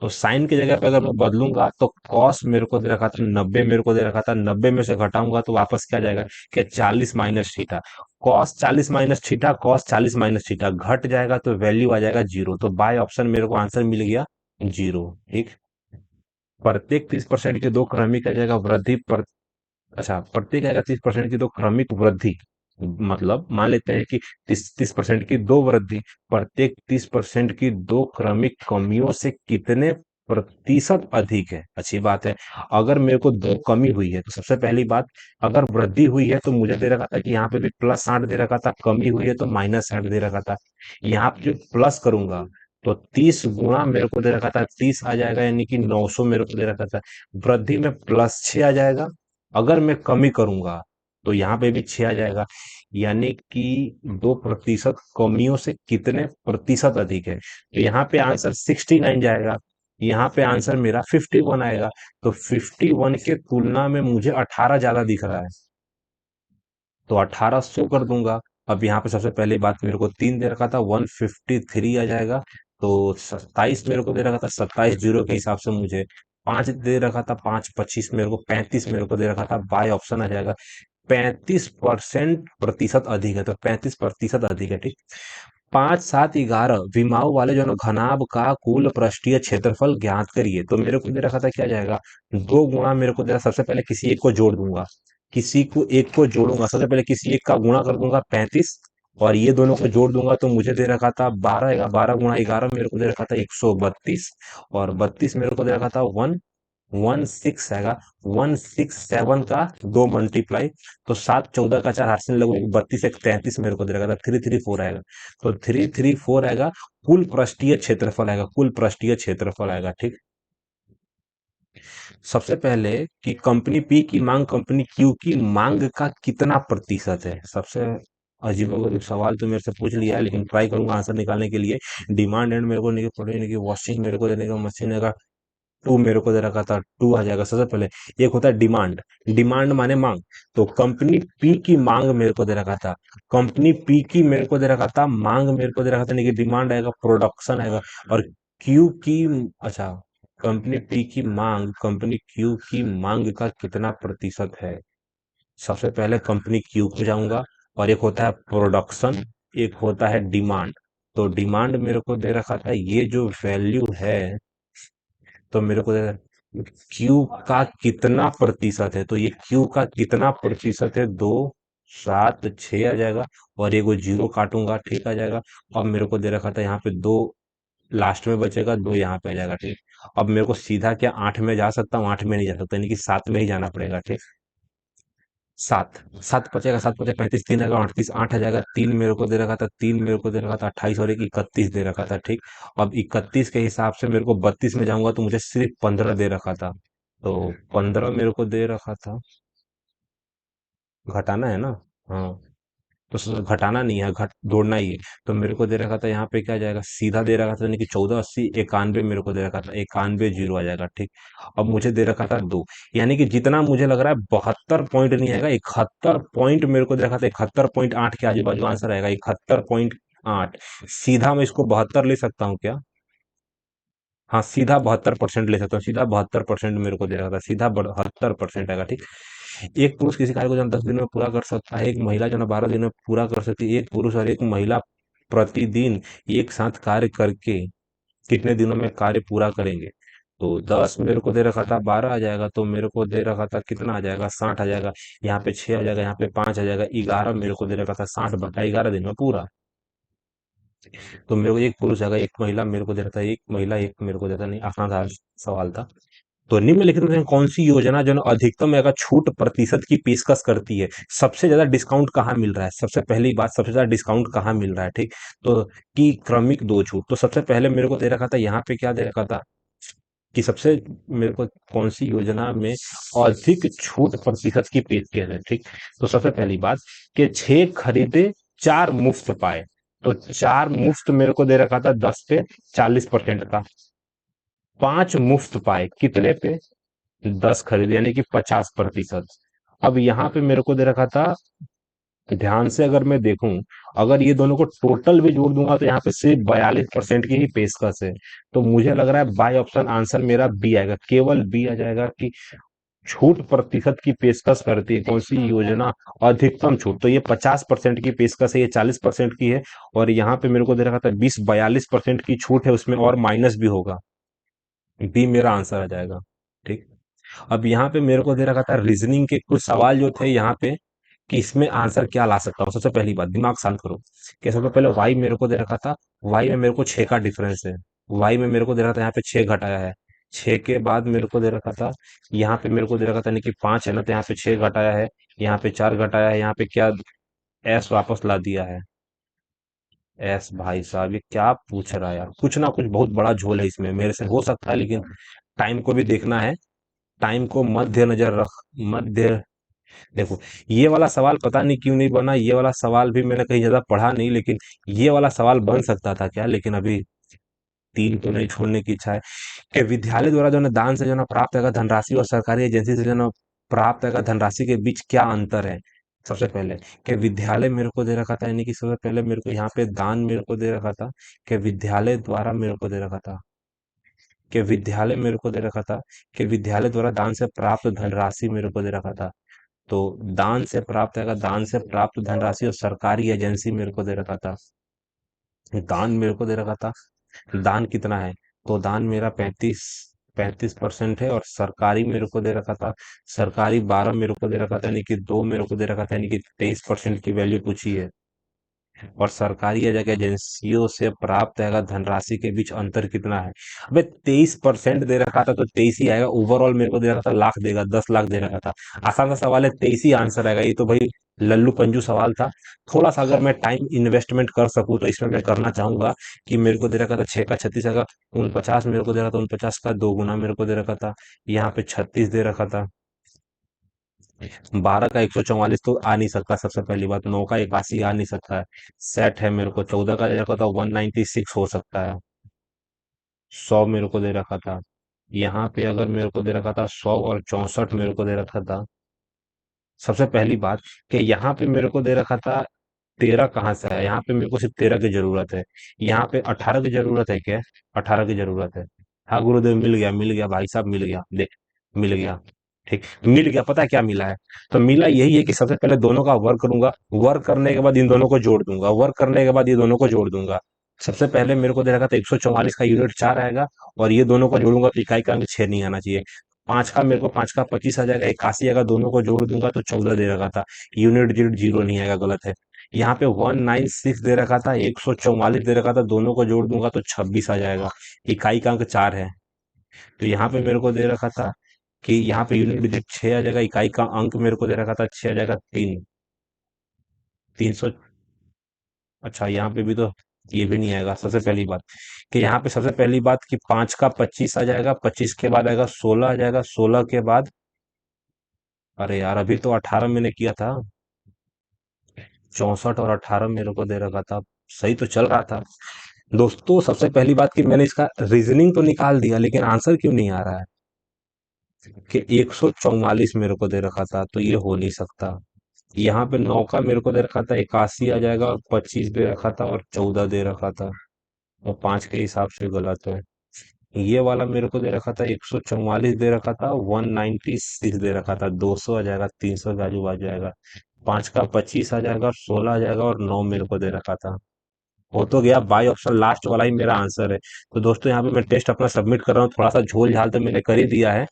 तो साइन की जगह पे अगर मैं बदलूंगा तो कॉस मेरे को दे रखा था 90, मेरे को दे रखा था 90 में से घटाऊंगा तो वापस क्या जाएगा कि 40 minus theta, cos 40 minus theta, cos 40 minus theta घट जाएगा तो वैल्यू आ जाएगा जीरो, तो बाय ऑप्शन मेरे को आंसर मिल गया जीरो। ठीक, प्रत्येक 30% की दो क्रमिक आ जाएगा वृद्धि पर, अच्छा, प्रत्येक आएगा 30% की दो क्रमिक वृद्धि, मतलब मान लेते हैं कि 30% की दो वृद्धि, प्रत्येक 30% की दो क्रमिक कमियों से कितने प्रतिशत अधिक है? अच्छी बात है। अगर मेरे को दो कमी हुई है तो सबसे पहली बात, अगर वृद्धि हुई है तो मुझे दे रखा था कि यहाँ पे भी +60 दे रखा था, कमी हुई है तो -60 दे रखा था। यहाँ पे जो प्लस करूंगा तो 30 गुणा मेरे को दे रखा था 30 आ जाएगा, यानी कि 900 मेरे को दे रखा था। वृद्धि में +6 आ जाएगा, अगर मैं कमी करूंगा तो यहाँ पे भी 6 आ जाएगा, यानी कि 2% कमियों से कितने प्रतिशत अधिक है? तो यहाँ पे आंसर 69 जाएगा, यहाँ पे आंसर मेरा 51 आएगा। तो 51 के तुलना में मुझे 18 ज्यादा दिख रहा है, तो 18 शो कर दूंगा। अब यहाँ पे सबसे पहली बात मेरे को 3 दे रखा था, 153 आ जाएगा, तो 27 मेरे को दे रखा था, 27 जीरो के हिसाब से मुझे 5 दे रखा था, 5 25 मेरे को 35 मेरे को दे रखा था, बाय ऑप्शन आ जाएगा। 35% प्रतिशत अधिक है, तो 35% अधिक है, ठीक। 5 7 11 विमाओं वाले जो है ना घनाभ का कुल पृष्ठीय क्षेत्रफल ज्ञात करिए, तो मेरे को दे रखा था क्या जाएगा, 2 गुणा मेरे को दे रहा, सबसे पहले किसी एक को जोड़ दूंगा, किसी को एक को जोड़ूंगा, सबसे पहले किसी एक का गुणा कर दूंगा 35, और ये दोनों को जोड़ दूंगा तो मुझे दे रखा था 12, 12 गुणा 11 मेरे को दे रखा था 132, और 32 मेरे को दे रखा था 116 आएगा, 167 का 2 मल्टीप्लाई, तो 7 14 का 4 हाथ से लगभग 32 1 33 मेरे को दे रखा था, 334 आएगा, तो 334 आएगा, कुल पृष्ठीय क्षेत्रफल आएगा, कुल पृष्ठीय क्षेत्रफल आएगा, ठीक। सबसे पहले कि कंपनी पी की मांग कंपनी क्यू की मांग का कितना प्रतिशत है, सबसे अजीबोगरीब सवाल तो मेरे से पूछ लिया है, लेकिन ट्राई करूंगा आंसर निकालने के लिए। डिमांड एंड मेरे को नहीं पड़ेगी कि वॉशिंग मेरे को देने का मशीन का टू मेरे को दे रखा था, टू आ जाएगा सबसे पहले। एक होता है डिमांड, डिमांड माने मांग, तो कंपनी पी की मांग मेरे को दे रखा था, कंपनी पी की मेरे को दे रखा था मांग मेरे को दे रखा था, नहीं कि डिमांड आएगा, प्रोडक्शन आएगा, और क्यू की, अच्छा, कंपनी पी की मांग कंपनी क्यू की मांग का कितना प्रतिशत है। सबसे पहले कंपनी क्यू को जाऊंगा, और एक होता है प्रोडक्शन, एक होता है डिमांड, तो डिमांड मेरे को दे रखा था ये जो वैल्यू है, तो मेरे को क्यू का कितना प्रतिशत है, तो ये क्यू का कितना प्रतिशत है, 2 7 6 आ जाएगा, और ये को जीरो काटूंगा, ठीक आ जाएगा। अब मेरे को दे रखा था यहाँ पे 2, लास्ट में बचेगा 2, यहाँ पे आ जाएगा, ठीक। अब मेरे को सीधा क्या 8 में जा सकता हूँ, 8 में नहीं जा सकता, यानी कि 7 में ही जाना पड़ेगा, ठीक। 7 7 बचेगा, 7 बचे 35, 3 आएगा 38, 8 आ जाएगा, 3 मेरे को दे रखा था, 3 मेरे को दे रखा था 28, और एक 31 दे रखा था, ठीक। अब 31 के हिसाब से मेरे को 32 में जाऊंगा तो मुझे सिर्फ 15 दे रखा था, तो 15 मेरे को दे रखा था, घटाना है ना, हाँ, तो घटाना नहीं है, घट जोड़ना ही है, तो मेरे को दे रखा था यहाँ पे क्या आ जाएगा, सीधा दे रखा था, यानी कि 14 80 91 मेरे को दे रखा था, 91 जीरो आ जाएगा, ठीक। अब मुझे दे रखा था 2, यानी कि जितना मुझे लग रहा है 72 पॉइंट नहीं आएगा, 71 पॉइंट मेरे को दे रखा था, 71.8 के आजू बाजू आंसर आएगा, 71.8। सीधा मैं इसको 72 ले सकता हूँ क्या, हाँ सीधा 72% ले सकता हूँ, सीधा 72% मेरे को दे रखा था, सीधा 72% आएगा, ठीक। एक पुरुष किसी कार्य को जो है 10 दिन में पूरा कर सकता है, एक महिला जो है 12 दिन में पूरा कर सकती है, एक पुरुष और एक महिला प्रतिदिन एक साथ कार्य करके कितने दिनों में कार्य पूरा करेंगे, तो 10 मेरे को दे रखा था, 12 आ जाएगा, तो मेरे को दे रखा था कितना आ जाएगा, 60 आ जाएगा, यहाँ पे 6 आ जाएगा, यहाँ पे 5 आ जाएगा, 11 मेरे को दे रखा था, 60/11 दिन में पूरा, तो मेरे को एक पुरुष आएगा, एक महिला मेरे को दे रहा था, एक महिला एक मेरे को देता, नहीं आसान था सवाल था। तो निम्नलिखित में से कौन सी योजना जो है ना अधिकतम अगर छूट प्रतिशत की पेशकश करती है, सबसे ज्यादा डिस्काउंट कहाँ मिल रहा है, सबसे पहली बात, सबसे ज्यादा डिस्काउंट कहाँ मिल रहा है, ठीक। तो कि क्रमिक दो छूट, तो सबसे पहले मेरे को दे रखा था यहाँ पे क्या दे रखा था कि सबसे मेरे को कौन सी योजना में अधिक छूट प्रतिशत की पेशकश है, ठीक। तो सबसे पहली बात कि 6 खरीदे 4 मुफ्त पाए, तो 4 मुफ्त मेरे को दे रखा था 10 पे 40% का, 5 मुफ्त पाए कितने पे, 10 खरीदे, यानी कि 50%। अब यहाँ पे मेरे को दे रखा था, ध्यान से अगर मैं देखूं, अगर ये दोनों को टोटल भी जोड़ दूंगा तो यहाँ पे सिर्फ 42% की ही पेशकश है, तो मुझे लग रहा है बाय ऑप्शन आंसर मेरा बी आएगा, केवल बी आ जाएगा कि छूट प्रतिशत की पेशकश करती है कौन सी योजना अधिकतम छूट, तो ये 50% की पेशकश है, ये 40% की है, और यहाँ पे मेरे को दे रखा था 20 42% की छूट है, उसमें और माइनस भी होगा, बी मेरा आंसर आ जाएगा, ठीक। अब यहाँ पे मेरे को दे रखा था रीजनिंग के कुछ सवाल जो थे यहाँ पे कि इसमें आंसर क्या ला सकता हूँ, सबसे पहली बात दिमाग शांत करो, कि सबसे पहले वाई मेरे को दे रखा था, वाई में मेरे को 6 का डिफरेंस है, वाई में मेरे को दे रखा था यहाँ पे 6 घटाया है, 6 के बाद मेरे को दे रखा था, यहाँ पे मेरे को दे रखा था यानी कि 5 है ना, तो यहाँ पे 6 घटाया है, यहाँ पे 4 घटाया है, यहाँ पे क्या एस वापस ला दिया है, एस भाई साहब ये क्या पूछ रहा है यार, कुछ ना कुछ बहुत बड़ा झोल है इसमें, मेरे से हो सकता है, लेकिन टाइम को भी देखना है, टाइम को मध्य नजर रख, मध्य, देखो ये वाला सवाल पता नहीं क्यों नहीं बना, ये वाला सवाल भी मैंने कहीं ज्यादा पढ़ा नहीं, लेकिन ये वाला सवाल बन सकता था क्या, लेकिन अभी 3 तो नहीं छोड़ने की इच्छा है, कि विद्यालय द्वारा जो है ना दान से जो है ना प्राप्त होगा धनराशि और सरकारी एजेंसी से जो है ना प्राप्त होगा धनराशि के बीच क्या अंतर है, सबसे पहले कि विद्यालय मेरे को दे रखा था, यानी कि सबसे पहले मेरे को यहाँ पे दान मेरे को दे रखा था, कि विद्यालय द्वारा मेरे को दे रखा था, कि विद्यालय मेरे को दे रखा था, कि विद्यालय द्वारा दान से प्राप्त धनराशि मेरे को दे रखा था। तो दान से प्राप्त है, दान से प्राप्त धनराशि और सरकारी एजेंसी मेरे को दे रखा था। दान मेरे को दे रखा था, दान कितना है, तो दान मेरा 35% है, और सरकारी मेरे को दे रखा था, सरकारी 12 मेरे को दे रखा था, यानी कि 2 मेरे को दे रखा था, यानी कि 23% की वैल्यू पूछी है। और सरकारी या जगह एजेंसियों से प्राप्त आएगा धनराशि के बीच अंतर कितना है। अबे 23% दे रखा था तो 23 ही आएगा, ओवरऑल मेरे को दे रखा था लाख देगा, 10 लाख दे रखा था। आसान सा सवाल है, 23 ही आंसर आएगा। ये तो भाई लल्लू पंजू सवाल था। थोड़ा सा अगर मैं टाइम इन्वेस्टमेंट कर सकूं तो इसमें मैं करना चाहूंगा। कि मेरे को दे रखा था 6 का 36 का 49 मेरे को दे रखा था, 49 का 2 गुना मेरे को दे रखा था। यहाँ पे 36 दे रखा था। 12 का 144 तो आ नहीं सकता, सबसे पहली बात। 9 का 81 आ नहीं सकता है, सेट है मेरे को। 14 का दे रखा था 196 हो सकता है। 100 मेरे को दे रखा था। यहाँ पे अगर मेरे को दे रखा था 100 और 64 मेरे को दे रखा था। सबसे पहली बात कि यहाँ पे मेरे को दे रखा था 13 कहाँ से आया, यहाँ पे मेरे को सिर्फ 13 की जरूरत है। यहाँ पे 18 की जरूरत है क्या? 18 की जरूरत है। हाँ गुरुदेव, मिल गया भाई साहब, मिल गया, देख मिल गया। ठीक, मिल गया। पता है क्या मिला है? तो मिला यही है कि सबसे पहले दोनों का वर्क करूंगा, वर्क करने के बाद इन दोनों को जोड़ दूंगा, वर्क करने के बाद ये दोनों को जोड़ दूंगा। सबसे पहले मेरे को दे रखा था 144 का यूनिट 4 आएगा, और ये दोनों को जोड़ूंगा तो इकाई का अंक 6 नहीं आना चाहिए। 5 का मेरे को 5 का 25 आ जाएगा, 81 आएगा, दोनों को जोड़ दूंगा तो 14 दे रखा था। यूनिट जीरो जीरो नहीं आएगा, गलत है। यहाँ पे 196 दे रखा था, 144 दे रखा था, दोनों को जोड़ दूंगा तो 26 आ जाएगा। इकाई का अंक 4 है। तो यहाँ पे मेरे को दे रखा था कि यहाँ पे यूनिट डिजिट 6 आ जाएगा, इकाई का अंक मेरे को दे रखा था 6 आ जाएगा, 300। अच्छा, यहाँ पे भी तो ये भी नहीं आएगा। सबसे पहली बात कि यहाँ पे सबसे पहली बात कि 5 का 25 आ जाएगा, 25 के बाद आएगा 16 आ जाएगा, 16 के बाद, अरे यार अभी तो 18 मैंने किया था। 64 और 18 मेरे को दे रखा था। सही तो चल रहा था। दोस्तों सबसे पहली बात कि मैंने इसका रीजनिंग तो निकाल दिया, लेकिन आंसर क्यों नहीं आ रहा है? कि 144 मेरे को दे रखा था, तो ये हो नहीं सकता। यहाँ पे 9 का मेरे को दे रखा था, 81 आ जाएगा, और 25 दे रखा था, और 14 दे रखा था। और 5 के हिसाब से गलत है। ये वाला मेरे को दे रखा था 144 दे रखा था, 196 दे रखा था, 200 आ जाएगा, 300 के आजू बाजू आएगा। 5 का 25 आ जाएगा, 16 आ जाएगा, और 9 मेरे को दे रखा था। हो तो गया, बाई ऑप्शन लास्ट वाला ही मेरा आंसर है। तो दोस्तों यहाँ पे मैं टेस्ट अपना सबमिट कर रहा हूँ। थोड़ा सा झोल झाल तो मैंने कर ही दिया है,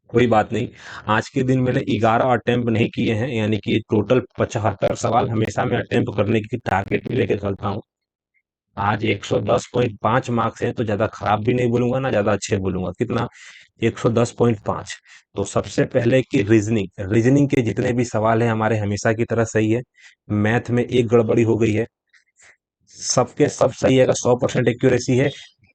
कोई बात नहीं। आज के दिन मैंने 11 अटेम्प्ट नहीं किए हैं, यानी कि टोटल 75 सवाल हमेशा मैं अटेम्प्ट करने की टारगेट में लेके चलता हूँ। आज 110.5 मार्क्स है, तो ज्यादा खराब भी नहीं बोलूंगा ना ज्यादा अच्छे बोलूंगा। कितना? 110.5। तो सबसे पहले की रीजनिंग, रीजनिंग के जितने भी सवाल हैं हमारे हमेशा की तरह सही है। मैथ में एक गड़बड़ी हो गई है, सबके सब सही है, 100% एक्यूरेसी है।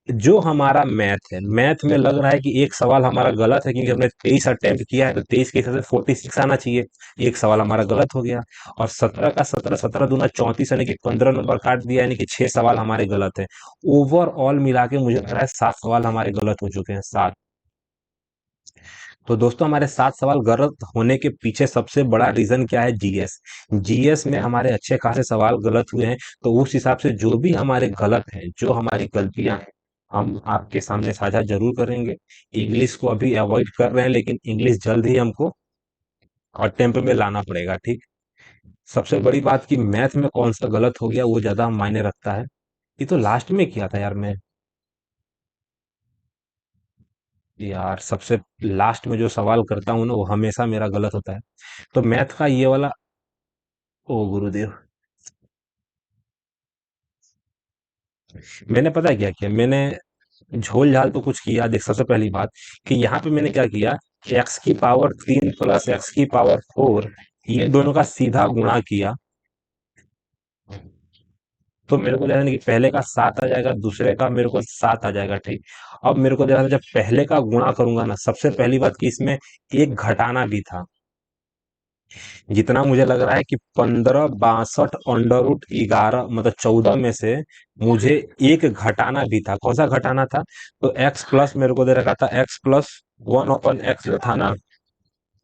जो हमारा मैथ है, मैथ में लग रहा है कि एक सवाल हमारा गलत है, क्योंकि हमने 23 अटेम्प्ट किया है, तो 23 के हिसाब से 46 आना चाहिए। एक सवाल हमारा गलत हो गया। और 17 का 17, 17 दूना 34, यानी कि 15 नंबर काट दिया, यानी कि 6 सवाल हमारे गलत है। ओवरऑल मिला के मुझे लग रहा है 7 सवाल हमारे गलत हो चुके हैं, 7। तो दोस्तों हमारे 7 सवाल गलत होने के पीछे सबसे बड़ा रीजन क्या है? जीएस। जीएस में हमारे अच्छे खासे सवाल गलत हुए हैं। तो उस हिसाब से जो भी हमारे गलत हैं, जो हमारी गलतियां हैं, हम आपके सामने साझा जरूर करेंगे। इंग्लिश को अभी अवॉइड कर रहे हैं, लेकिन इंग्लिश जल्द ही हमको अटेम्प्ट में लाना पड़ेगा, ठीक। सबसे बड़ी बात कि मैथ में कौन सा गलत हो गया वो ज्यादा मायने रखता है। ये तो लास्ट में किया था यार मैं। यार सबसे लास्ट में जो सवाल करता हूँ ना, वो हमेशा मेरा गलत होता है। तो मैथ का ये वाला, ओ गुरुदेव, मैंने पता है क्या किया? मैंने झोल झाल तो कुछ किया। देख सबसे पहली बात कि यहाँ पे मैंने क्या किया कि x³ प्लस x4, ये दोनों का सीधा गुणा किया। तो मेरे को देखा कि पहले का 7 आ जाएगा, दूसरे का मेरे को 7 आ जाएगा, ठीक। अब मेरे को देखा जब पहले का गुणा करूंगा ना, सबसे पहली बात कि इसमें एक घटाना भी था। जितना मुझे लग रहा है कि 15/62 मतलब 14 में से मुझे एक घटाना भी था। कौन सा घटाना था? तो x प्लस मेरे को दे रखा था, x+1/x जो था ना,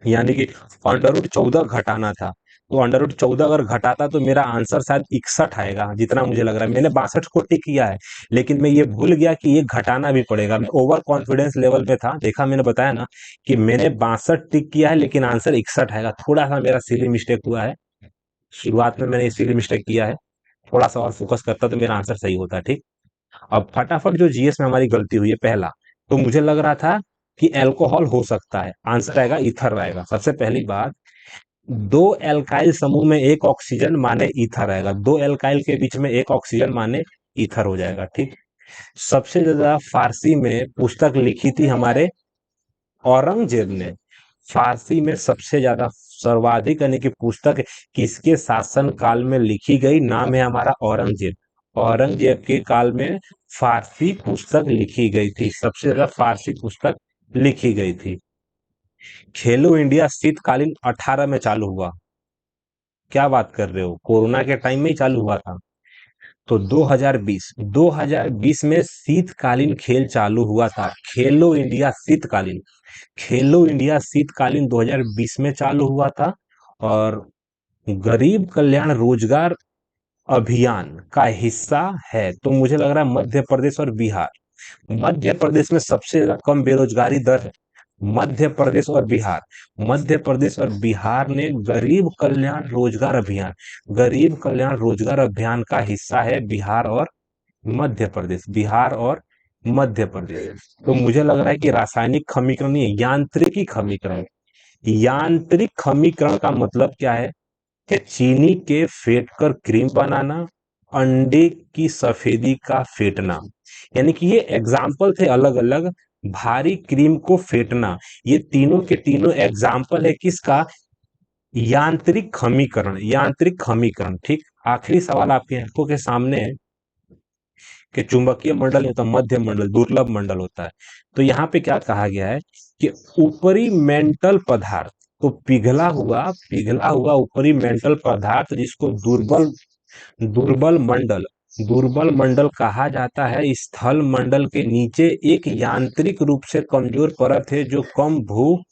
यानी कि √14 घटाना था। तो √14 अगर घटाता तो मेरा आंसर शायद 61 आएगा, जितना मुझे लग रहा है। मैंने 62 को टिक किया है, लेकिन मैं ये भूल गया कि ये घटाना भी पड़ेगा। मैं ओवर कॉन्फिडेंस लेवल पे था, देखा मैंने बताया ना कि मैंने 62 टिक किया है लेकिन आंसर 61 आएगा। थोड़ा सा मेरा सिली मिस्टेक हुआ है, शुरुआत में मैंने सिली मिस्टेक किया है। थोड़ा सा और फोकस करता तो मेरा आंसर सही होता। ठीक, अब फटाफट जो जीएस में हमारी गलती हुई है, पहला तो मुझे लग रहा था कि अल्कोहल हो सकता है, आंसर आएगा ईथर आएगा। सबसे पहली बात, दो एल्काइल समूह में एक ऑक्सीजन माने ईथर आएगा, दो एल्काइल के बीच में एक ऑक्सीजन माने ईथर हो जाएगा। ठीक, सबसे ज्यादा फारसी में पुस्तक लिखी थी हमारे औरंगजेब ने। फारसी में सबसे ज्यादा सर्वाधिक यानी कि पुस्तक किसके शासन काल में लिखी गई? नाम है हमारा औरंगजेब। औरंगजेब के काल में फारसी पुस्तक लिखी गई थी, सबसे ज्यादा फारसी पुस्तक लिखी गई थी। खेलो इंडिया शीतकालीन 18 में चालू हुआ। क्या बात कर रहे हो, कोरोना के टाइम में ही चालू हुआ था। तो 2020 में शीतकालीन खेल चालू हुआ था। खेलो इंडिया शीतकालीन, खेलो इंडिया शीतकालीन 2020 में चालू हुआ था। और गरीब कल्याण रोजगार अभियान का हिस्सा है, तो मुझे लग रहा है मध्य प्रदेश और बिहार। मध्य प्रदेश में सबसे ज्यादा कम बेरोजगारी दर है, मध्य प्रदेश और बिहार। मध्य प्रदेश और बिहार ने गरीब कल्याण रोजगार अभियान, गरीब कल्याण रोजगार अभियान का हिस्सा है बिहार और मध्य प्रदेश, बिहार और मध्य प्रदेश। तो मुझे लग रहा है कि रासायनिक खमीकरण नहीं है, यांत्रिकी खमीकरण। यांत्रिक खमीकरण का मतलब क्या है? कि चीनी के फेंट कर क्रीम बनाना, अंडे की सफेदी का फेंटना। यानी कि ये एग्जाम्पल थे अलग अलग। भारी क्रीम को फेंटना, ये तीनों के तीनों एग्जाम्पल है किसका? यांत्रिक खमीकरण, यांत्रिक खमीकरण। ठीक, आखिरी सवाल आपकी आंखों के सामने है कि चुंबकीय मंडल नहीं होता, मध्य मंडल, दुर्लभ मंडल होता है। तो यहाँ पे क्या कहा गया है कि ऊपरी मेंटल पदार्थ, तो पिघला हुआ ऊपरी मेंटल पदार्थ जिसको दुर्बल दुर्बल मंडल, दुर्बल मंडल कहा जाता है, स्थल मंडल के नीचे एक यांत्रिक रूप से कमजोर परत है जो कम भू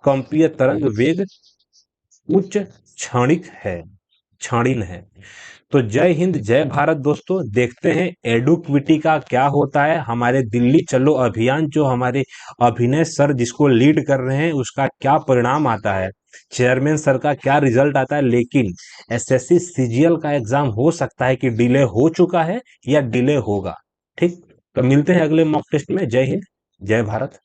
कंपीय तरंग वेग, उच्च क्षणिक है, क्षणिन है। तो जय हिंद जय भारत दोस्तों। देखते हैं एडुक्विटी का क्या होता है। हमारे दिल्ली चलो अभियान जो हमारे अभिनय सर जिसको लीड कर रहे हैं, उसका क्या परिणाम आता है, चेयरमैन सर का क्या रिजल्ट आता है। लेकिन एसएससी सीजीएल का एग्जाम हो सकता है कि डिले हो चुका है या डिले होगा। ठीक, तो मिलते हैं अगले मॉक टेस्ट में। जय हिंद जय भारत।